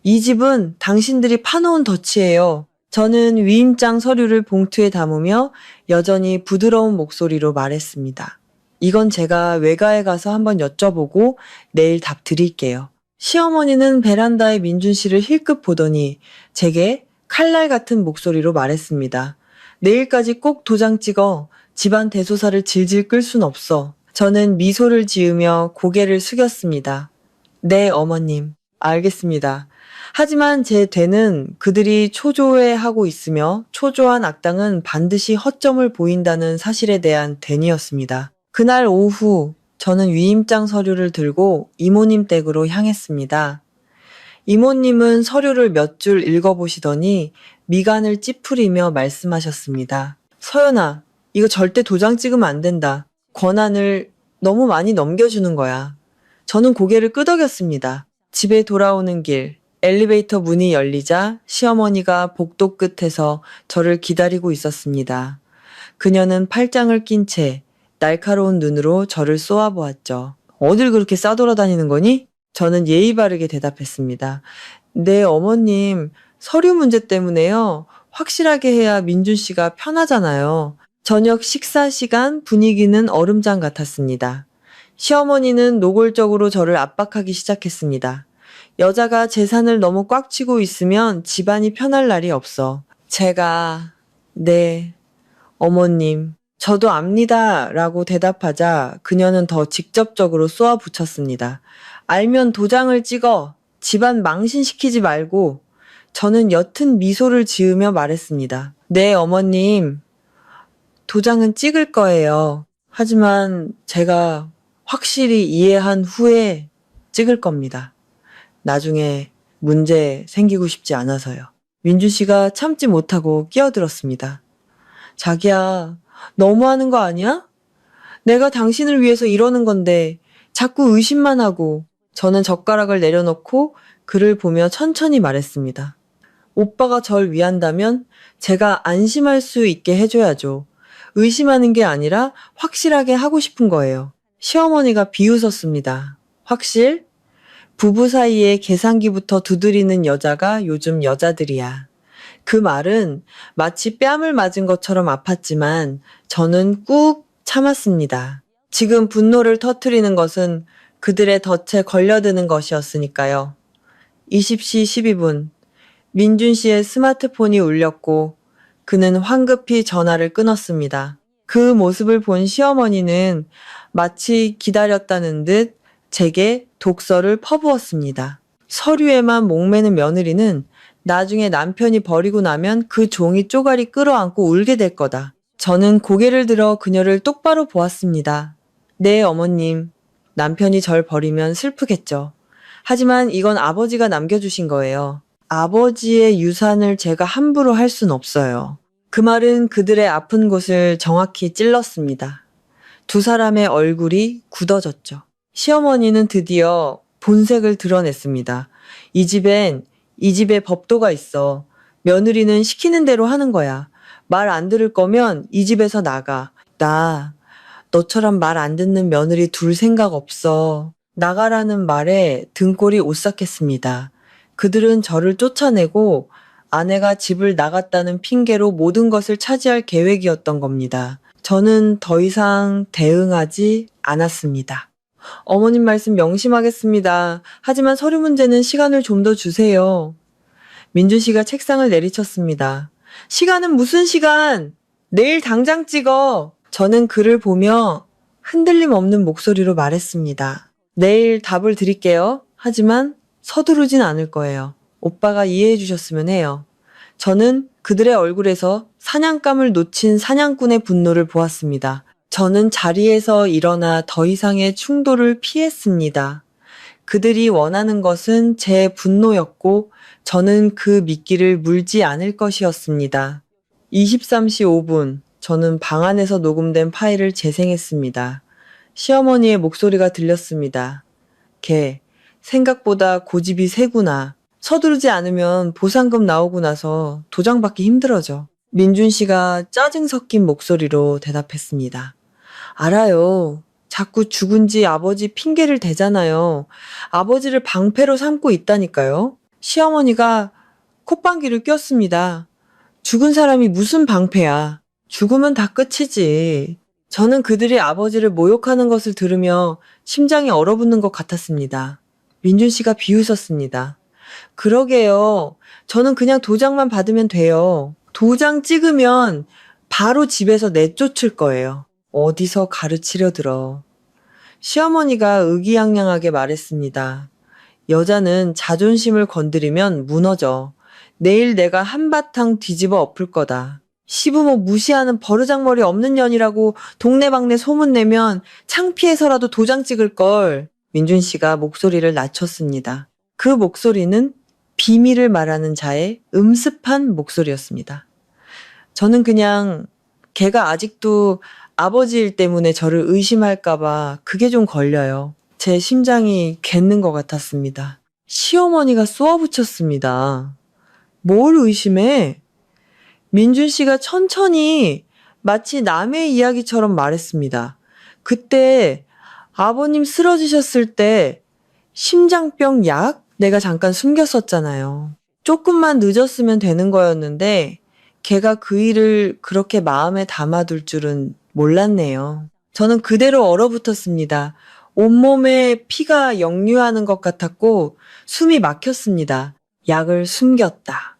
A: 이 집은 당신들이 파놓은 덫이에요. 저는 위임장 서류를 봉투에 담으며 여전히 부드러운 목소리로 말했습니다. 이건 제가 외가에 가서 한번 여쭤보고 내일 답 드릴게요. 시어머니는 베란다에 민준 씨를 힐끗 보더니 제게 칼날 같은 목소리로 말했습니다. 내일까지 꼭 도장 찍어. 집안 대소사를 질질 끌 순 없어. 저는 미소를 지으며 고개를 숙였습니다. 네, 어머님. 알겠습니다. 하지만 제 되는 그들이 초조해하고 있으며 초조한 악당은 반드시 허점을 보인다는 사실에 대한 된이었습니다. 그날 오후 저는 위임장 서류를 들고 이모님 댁으로 향했습니다. 이모님은 서류를 몇 줄 읽어보시더니 미간을 찌푸리며 말씀하셨습니다. 서연아, 이거 절대 도장 찍으면 안 된다. 권한을 너무 많이 넘겨주는 거야. 저는 고개를 끄덕였습니다. 집에 돌아오는 길, 엘리베이터 문이 열리자 시어머니가 복도 끝에서 저를 기다리고 있었습니다. 그녀는 팔짱을 낀 채 날카로운 눈으로 저를 쏘아보았죠. 어딜 그렇게 싸돌아다니는 거니? 저는 예의 바르게 대답했습니다. 네, 어머님, 서류 문제 때문에요. 확실하게 해야 민준 씨가 편하잖아요. 저녁 식사 시간 분위기는 얼음장 같았습니다. 시어머니는 노골적으로 저를 압박하기 시작했습니다. 여자가 재산을 너무 꽉 쥐고 있으면 집안이 편할 날이 없어. 네, 어머님, 저도 압니다. 라고 대답하자 그녀는 더 직접적으로 쏘아붙였습니다. 알면 도장을 찍어. 집안 망신시키지 말고. 저는 옅은 미소를 지으며 말했습니다. 네, 어머님. 도장은 찍을 거예요. 하지만 제가 확실히 이해한 후에 찍을 겁니다. 나중에 문제 생기고 싶지 않아서요. 민준 씨가 참지 못하고 끼어들었습니다. 자기야, 너무하는 거 아니야? 내가 당신을 위해서 이러는 건데 자꾸 의심만 하고. 저는 젓가락을 내려놓고 그를 보며 천천히 말했습니다. 오빠가 절 위한다면 제가 안심할 수 있게 해줘야죠. 의심하는 게 아니라 확실하게 하고 싶은 거예요. 시어머니가 비웃었습니다. 확실? 부부 사이에 계산기부터 두드리는 여자가 요즘 여자들이야. 그 말은 마치 뺨을 맞은 것처럼 아팠지만 저는 꾹 참았습니다. 지금 분노를 터뜨리는 것은 그들의 덫에 걸려드는 것이었으니까요. 20시 12분, 민준 씨의 스마트폰이 울렸고 그는 황급히 전화를 끊었습니다. 그 모습을 본 시어머니는 마치 기다렸다는 듯 제게 독서를 퍼부었습니다. 서류에만 목매는 며느리는 나중에 남편이 버리고 나면 그 종이 쪼가리 끌어안고 울게 될 거다. 저는 고개를 들어 그녀를 똑바로 보았습니다. 네, 어머님. 남편이 절 버리면 슬프겠죠. 하지만 이건 아버지가 남겨주신 거예요. 아버지의 유산을 제가 함부로 할 순 없어요. 그 말은 그들의 아픈 곳을 정확히 찔렀습니다. 두 사람의 얼굴이 굳어졌죠. 시어머니는 드디어 본색을 드러냈습니다. 이 집에 법도가 있어. 며느리는 시키는 대로 하는 거야. 말 안 들을 거면 이 집에서 나가. 나 너처럼 말 안 듣는 며느리 둘 생각 없어. 나가라는 말에 등골이 오싹했습니다. 그들은 저를 쫓아내고 아내가 집을 나갔다는 핑계로 모든 것을 차지할 계획이었던 겁니다. 저는 더 이상 대응하지 않았습니다. 어머님 말씀 명심하겠습니다. 하지만 서류 문제는 시간을 좀 더 주세요. 민준 씨가 책상을 내리쳤습니다. 시간은 무슨 시간? 내일 당장 찍어. 저는 그를 보며 흔들림 없는 목소리로 말했습니다. 내일 답을 드릴게요. 하지만 서두르진 않을 거예요. 오빠가 이해해 주셨으면 해요. 저는 그들의 얼굴에서 사냥감을 놓친 사냥꾼의 분노를 보았습니다. 저는 자리에서 일어나 더 이상의 충돌을 피했습니다. 그들이 원하는 것은 제 분노였고 저는 그 미끼를 물지 않을 것이었습니다. 23시 5분, 저는 방 안에서 녹음된 파일을 재생했습니다. 시어머니의 목소리가 들렸습니다. 걔, 생각보다 고집이 세구나. 서두르지 않으면 보상금 나오고 나서 도장 받기 힘들어져. 민준 씨가 짜증 섞인 목소리로 대답했습니다. 알아요. 자꾸 죽은 지 아버지 핑계를 대잖아요. 아버지를 방패로 삼고 있다니까요. 시어머니가 콧방귀를 꼈습니다. 죽은 사람이 무슨 방패야. 죽으면 다 끝이지. 저는 그들이 아버지를 모욕하는 것을 들으며 심장이 얼어붙는 것 같았습니다. 민준 씨가 비웃었습니다. 그러게요. 저는 그냥 도장만 받으면 돼요. 도장 찍으면 바로 집에서 내쫓을 거예요. 어디서 가르치려 들어. 시어머니가 의기양양하게 말했습니다. 여자는 자존심을 건드리면 무너져. 내일 내가 한바탕 뒤집어 엎을 거다. 시부모 무시하는 버르장머리 없는 년이라고 동네방네 소문내면 창피해서라도 도장 찍을 걸. 민준 씨가 목소리를 낮췄습니다. 그 목소리는 비밀을 말하는 자의 음습한 목소리였습니다. 저는 그냥 걔가 아직도 아버지 일 때문에 저를 의심할까봐 그게 좀 걸려요. 제 심장이 갰는 것 같았습니다. 시어머니가 쏘아붙였습니다. 뭘 의심해? 민준 씨가 천천히 마치 남의 이야기처럼 말했습니다. 그때 아버님 쓰러지셨을 때 심장병 약 내가 잠깐 숨겼었잖아요. 조금만 늦었으면 되는 거였는데 걔가 그 일을 그렇게 마음에 담아둘 줄은 몰랐네요. 저는 그대로 얼어붙었습니다. 온몸에 피가 역류하는 것 같았고 숨이 막혔습니다. 약을 숨겼다.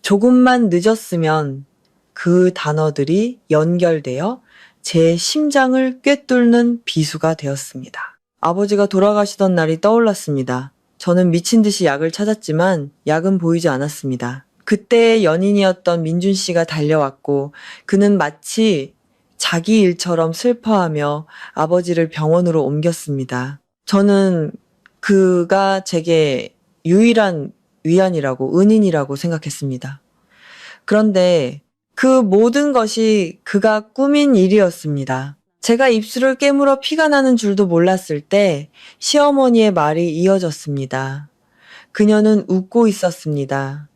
A: 조금만 늦었으면 그 단어들이 연결되어 제 심장을 꿰뚫는 비수가 되었습니다. 아버지가 돌아가시던 날이 떠올랐습니다. 저는 미친 듯이 약을 찾았지만 약은 보이지 않았습니다. 그때 연인이었던 민준 씨가 달려왔고 그는 마치 자기 일처럼 슬퍼하며 아버지를 병원으로 옮겼습니다. 저는 그가 제게 유일한 위안이라고, 은인이라고 생각했습니다. 그런데 그 모든 것이 그가 꾸민 일이었습니다. 제가 입술을 깨물어 피가 나는 줄도 몰랐을 때 시어머니의 말이 이어졌습니다. 그녀는 웃고 있었습니다.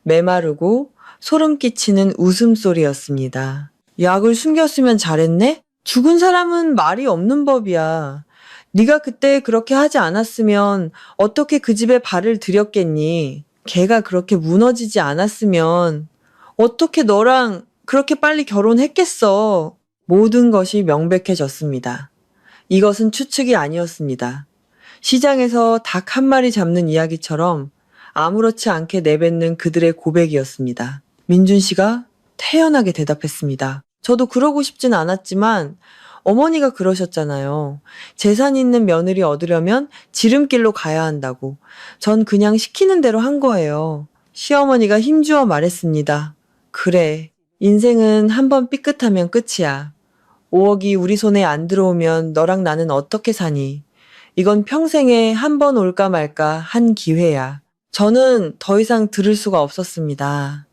A: 메마르고 소름 끼치는 웃음소리였습니다. 약을 숨겼으면 잘했네? 죽은 사람은 말이 없는 법이야. 네가 그때 그렇게 하지 않았으면 어떻게 그 집에 발을 들였겠니? 걔가 그렇게 무너지지 않았으면 어떻게 너랑 그렇게 빨리 결혼했겠어? 모든 것이 명백해졌습니다. 이것은 추측이 아니었습니다. 시장에서 닭 한 마리 잡는 이야기처럼 아무렇지 않게 내뱉는 그들의 고백이었습니다. 민준 씨가 태연하게 대답했습니다. 저도 그러고 싶진 않았지만 어머니가 그러셨잖아요. 재산 있는 며느리 얻으려면 지름길로 가야 한다고. 전 그냥 시키는 대로 한 거예요. 시어머니가 힘주어 말했습니다. 그래, 인생은 한번 삐끗하면 끝이야. 5억이 우리 손에 안 들어오면 너랑 나는 어떻게 사니? 이건 평생에 한 번 올까 말까 한 기회야. 저는 더 이상 들을 수가 없었습니다.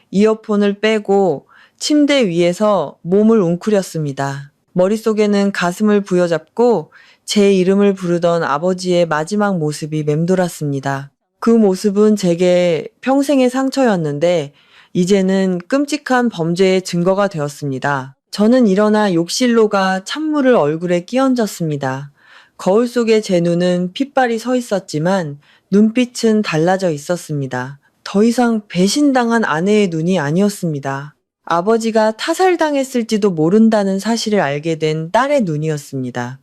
A: 이어폰을 빼고 침대 위에서 몸을 웅크렸습니다. 머릿속에는 가슴을 부여잡고 제 이름을 부르던 아버지의 마지막 모습이 맴돌았습니다. 그 모습은 제게 평생의 상처였는데 이제는 끔찍한 범죄의 증거가 되었습니다. 저는 일어나 욕실로 가 찬물을 얼굴에 끼얹었습니다. 거울 속에 제 눈은 핏발이 서 있었지만 눈빛은 달라져 있었습니다. 더 이상 배신당한 아내의 눈이 아니었습니다. 아버지가 타살당했을지도 모른다는 사실을 알게 된 딸의 눈이었습니다.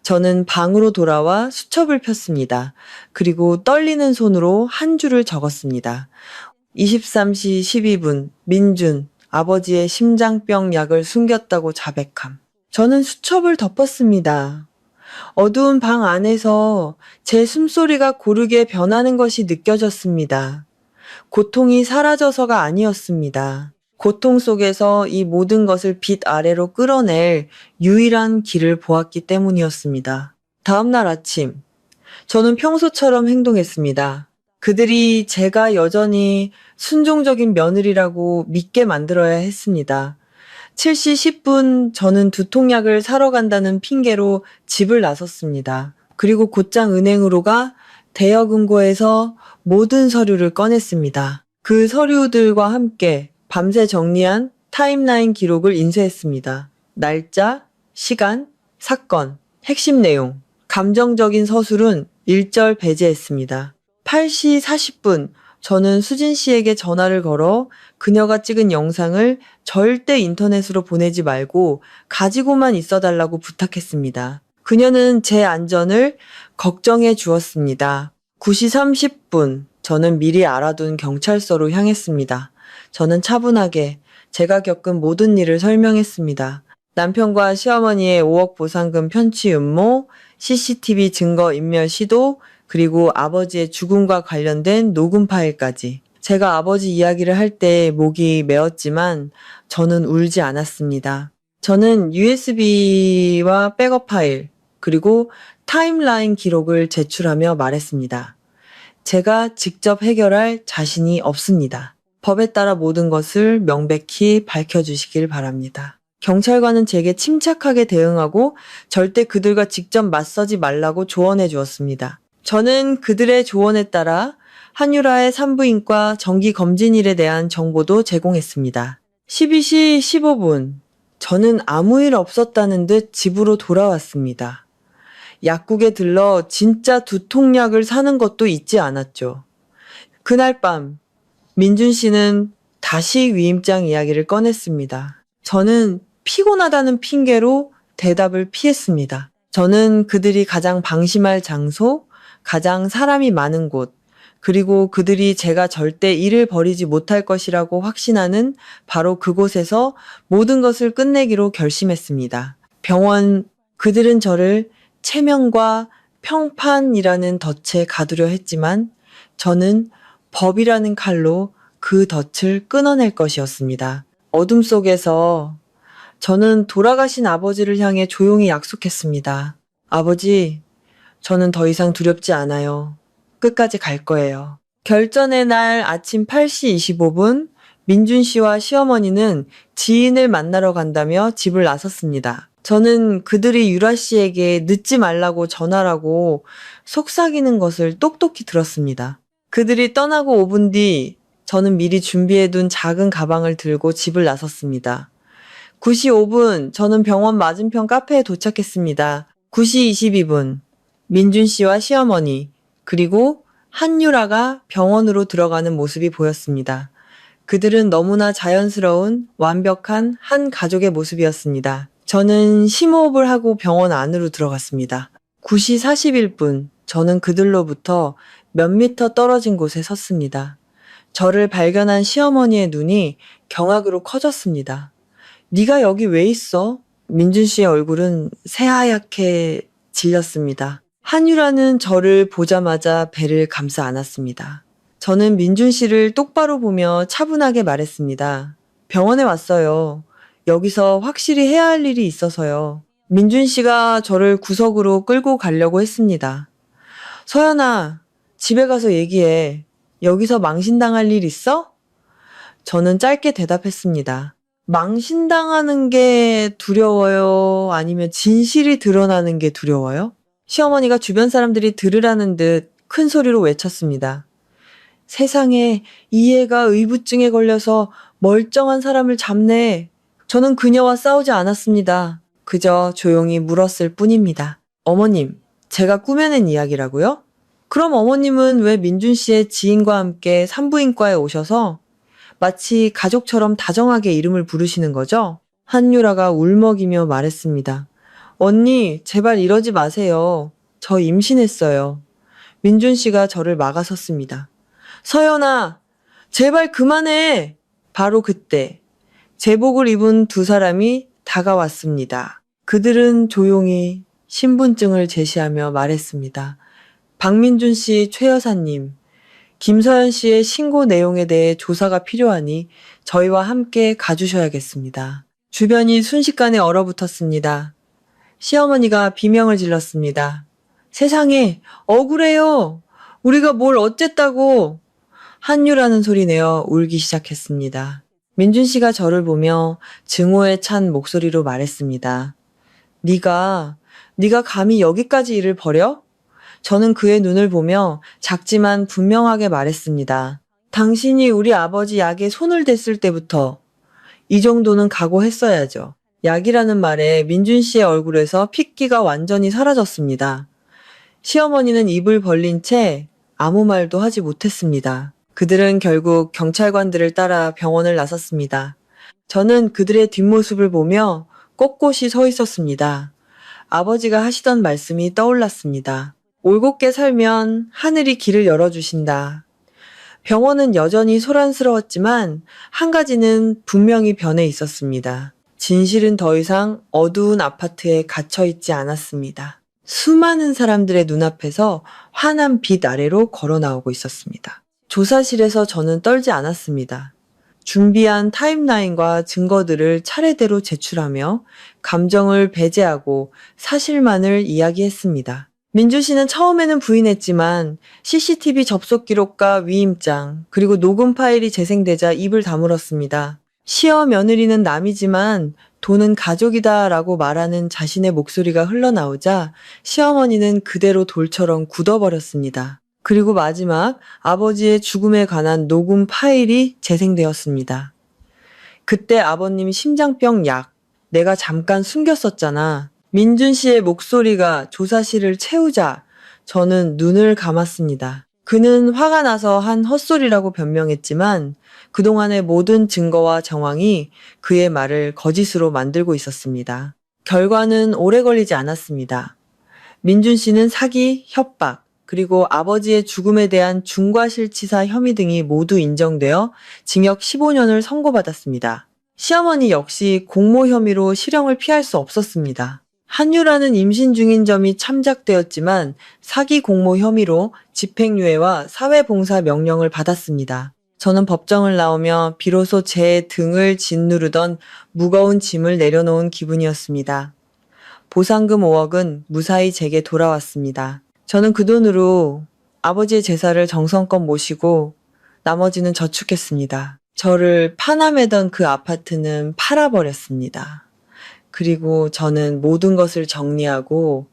A: 저는 방으로 돌아와 수첩을 폈습니다. 그리고 떨리는 손으로 한 줄을 적었습니다. 23시 12분, 민준, 아버지의 심장병 약을 숨겼다고 자백함. 저는 수첩을 덮었습니다. 어두운 방 안에서 제 숨소리가 고르게 변하는 것이 느껴졌습니다. 고통이 사라져서가 아니었습니다. 고통 속에서 이 모든 것을 빛 아래로 끌어낼 유일한 길을 보았기 때문이었습니다. 다음 날 아침, 저는 평소처럼 행동했습니다. 그들이 제가 여전히 순종적인 며느리라고 믿게 만들어야 했습니다. 7시 10분 저는 두통약을 사러 간다는 핑계로 집을 나섰습니다. 그리고 곧장 은행으로 가 대여금고에서 모든 서류를 꺼냈습니다. 그 서류들과 함께 밤새 정리한 타임라인 기록을 인쇄했습니다. 날짜, 시간, 사건, 핵심 내용, 감정적인 서술은 일절 배제했습니다. 8시 40분 저는 수진 씨에게 전화를 걸어 그녀가 찍은 영상을 절대 인터넷으로 보내지 말고 가지고만 있어 달라고 부탁했습니다. 그녀는 제 안전을 걱정해 주었습니다. 9시 30분, 저는 미리 알아둔 경찰서로 향했습니다. 저는 차분하게 제가 겪은 모든 일을 설명했습니다. 남편과 시어머니의 5억 보상금 편취 음모, CCTV 증거 인멸 시도, 그리고 아버지의 죽음과 관련된 녹음 파일까지. 제가 아버지 이야기를 할 때 목이 메었지만 저는 울지 않았습니다. 저는 USB와 백업 파일, 그리고 타임라인 기록을 제출하며 말했습니다. 제가 직접 해결할 자신이 없습니다. 법에 따라 모든 것을 명백히 밝혀주시길 바랍니다. 경찰관은 제게 침착하게 대응하고 절대 그들과 직접 맞서지 말라고 조언해 주었습니다. 저는 그들의 조언에 따라 한유라의 산부인과 정기검진일에 대한 정보도 제공했습니다. 12시 15분, 저는 아무 일 없었다는 듯 집으로 돌아왔습니다. 약국에 들러 진짜 두통약을 사는 것도 잊지 않았죠. 그날 밤, 민준 씨는 다시 위임장 이야기를 꺼냈습니다. 저는 피곤하다는 핑계로 대답을 피했습니다. 저는 그들이 가장 방심할 장소, 가장 사람이 많은 곳, 그리고 그들이 제가 절대 일을 벌이지 못할 것이라고 확신하는 바로 그곳에서 모든 것을 끝내기로 결심했습니다. 병원, 그들은 저를 체면과 평판이라는 덫에 가두려 했지만 저는 법이라는 칼로 그 덫을 끊어낼 것이었습니다. 어둠 속에서 저는 돌아가신 아버지를 향해 조용히 약속했습니다. 아버지, 저는 더 이상 두렵지 않아요. 끝까지 갈 거예요. 결전의 날 아침 8시 25분, 민준 씨와 시어머니는 지인을 만나러 간다며 집을 나섰습니다. 저는 그들이 유라 씨에게 늦지 말라고 전하라고 속삭이는 것을 똑똑히 들었습니다. 그들이 떠나고 5분 뒤 저는 미리 준비해둔 작은 가방을 들고 집을 나섰습니다. 9시 5분 저는 병원 맞은편 카페에 도착했습니다. 9시 22분 민준 씨와 시어머니 그리고 한유라가 병원으로 들어가는 모습이 보였습니다. 그들은 너무나 자연스러운 완벽한 한 가족의 모습이었습니다. 저는 심호흡을 하고 병원 안으로 들어갔습니다. 9시 41분 저는 그들로부터 몇 미터 떨어진 곳에 섰습니다. 저를 발견한 시어머니의 눈이 경악으로 커졌습니다. 네가 여기 왜 있어? 민준 씨의 얼굴은 새하얗게 질렸습니다. 한유라는 저를 보자마자 배를 감싸 안았습니다. 저는 민준 씨를 똑바로 보며 차분하게 말했습니다. 병원에 왔어요. 여기서 확실히 해야 할 일이 있어서요. 민준 씨가 저를 구석으로 끌고 가려고 했습니다. 서연아, 집에 가서 얘기해. 여기서 망신당할 일 있어? 저는 짧게 대답했습니다. 망신당하는 게 두려워요? 아니면 진실이 드러나는 게 두려워요? 시어머니가 주변 사람들이 들으라는 듯 큰 소리로 외쳤습니다. 세상에 이 애가 의부증에 걸려서 멀쩡한 사람을 잡네. 저는 그녀와 싸우지 않았습니다. 그저 조용히 물었을 뿐입니다. 어머님, 제가 꾸며낸 이야기라고요? 그럼 어머님은 왜 민준 씨의 지인과 함께 산부인과에 오셔서 마치 가족처럼 다정하게 이름을 부르시는 거죠? 한유라가 울먹이며 말했습니다. 언니, 제발 이러지 마세요. 저 임신했어요. 민준 씨가 저를 막아섰습니다. 서연아, 제발 그만해. 바로 그때 제복을 입은 두 사람이 다가왔습니다. 그들은 조용히 신분증을 제시하며 말했습니다. 박민준 씨 최 여사님, 김서연 씨의 신고 내용에 대해 조사가 필요하니 저희와 함께 가주셔야겠습니다. 주변이 순식간에 얼어붙었습니다. 시어머니가 비명을 질렀습니다. 세상에, 억울해요. 우리가 뭘 어쨌다고. 한유라는 소리 내어 울기 시작했습니다. 민준 씨가 저를 보며 증오에 찬 목소리로 말했습니다. 네가 감히 여기까지 일을 벌여? 저는 그의 눈을 보며 작지만 분명하게 말했습니다. 당신이 우리 아버지 약에 손을 댔을 때부터 이 정도는 각오했어야죠. 약이라는 말에 민준 씨의 얼굴에서 핏기가 완전히 사라졌습니다. 시어머니는 입을 벌린 채 아무 말도 하지 못했습니다. 그들은 결국 경찰관들을 따라 병원을 나섰습니다. 저는 그들의 뒷모습을 보며 꼿꼿이 서 있었습니다. 아버지가 하시던 말씀이 떠올랐습니다. 올곧게 살면 하늘이 길을 열어주신다. 병원은 여전히 소란스러웠지만 한 가지는 분명히 변해 있었습니다. 진실은 더 이상 어두운 아파트에 갇혀 있지 않았습니다. 수많은 사람들의 눈앞에서 환한 빛 아래로 걸어 나오고 있었습니다. 조사실에서 저는 떨지 않았습니다. 준비한 타임라인과 증거들을 차례대로 제출하며 감정을 배제하고 사실만을 이야기했습니다. 민준 씨는 처음에는 부인했지만 CCTV 접속 기록과 위임장, 그리고 녹음 파일이 재생되자 입을 다물었습니다. 시어 며느리는 남이지만 돈은 가족이다 라고 말하는 자신의 목소리가 흘러나오자 시어머니는 그대로 돌처럼 굳어버렸습니다. 그리고 마지막 아버지의 죽음에 관한 녹음 파일이 재생되었습니다. 그때 아버님 심장병 약, 내가 잠깐 숨겼었잖아. 민준 씨의 목소리가 조사실을 채우자 저는 눈을 감았습니다. 그는 화가 나서 한 헛소리라고 변명했지만 그동안의 모든 증거와 정황이 그의 말을 거짓으로 만들고 있었습니다. 결과는 오래 걸리지 않았습니다. 민준 씨는 사기, 협박, 그리고 아버지의 죽음에 대한 중과실치사 혐의 등이 모두 인정되어 징역 15년을 선고받았습니다. 시어머니 역시 공모 혐의로 실형을 피할 수 없었습니다. 한유라는 임신 중인 점이 참작되었지만 사기 공모 혐의로 집행유예와 사회봉사 명령을 받았습니다. 저는 법정을 나오며 비로소 제 등을 짓누르던 무거운 짐을 내려놓은 기분이었습니다. 보상금 5억은 무사히 제게 돌아왔습니다. 저는 그 돈으로 아버지의 제사를 정성껏 모시고 나머지는 저축했습니다. 저를 파남하던 그 아파트는 팔아버렸습니다. 그리고 저는 모든 것을 정리하고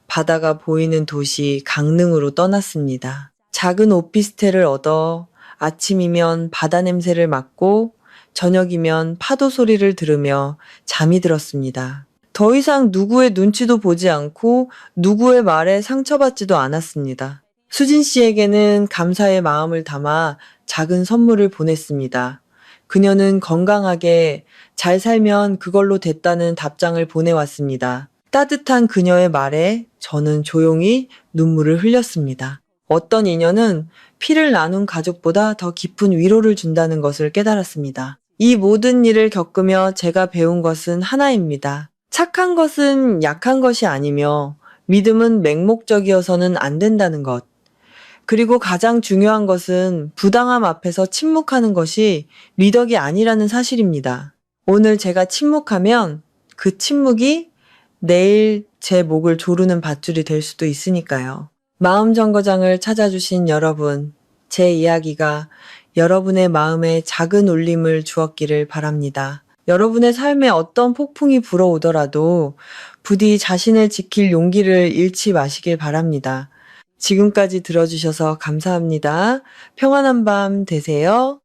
A: 바다가 보이는 도시 강릉으로 떠났습니다. 작은 오피스텔을 얻어 아침이면 바다 냄새를 맡고 저녁이면 파도 소리를 들으며 잠이 들었습니다. 더 이상 누구의 눈치도 보지 않고 누구의 말에 상처받지도 않았습니다. 수진 씨에게는 감사의 마음을 담아 작은 선물을 보냈습니다. 그녀는 건강하게 잘 살면 그걸로 됐다는 답장을 보내왔습니다. 따뜻한 그녀의 말에 저는 조용히 눈물을 흘렸습니다. 어떤 인연은 피를 나눈 가족보다 더 깊은 위로를 준다는 것을 깨달았습니다. 이 모든 일을 겪으며 제가 배운 것은 하나입니다. 착한 것은 약한 것이 아니며 믿음은 맹목적이어서는 안 된다는 것. 그리고 가장 중요한 것은 부당함 앞에서 침묵하는 것이 미덕이 아니라는 사실입니다. 오늘 제가 침묵하면 그 침묵이 내일 제 목을 조르는 밧줄이 될 수도 있으니까요. 마음정거장을 찾아주신 여러분, 제 이야기가 여러분의 마음에 작은 울림을 주었기를 바랍니다. 여러분의 삶에 어떤 폭풍이 불어오더라도 부디 자신을 지킬 용기를 잃지 마시길 바랍니다. 지금까지 들어주셔서 감사합니다. 평안한 밤 되세요.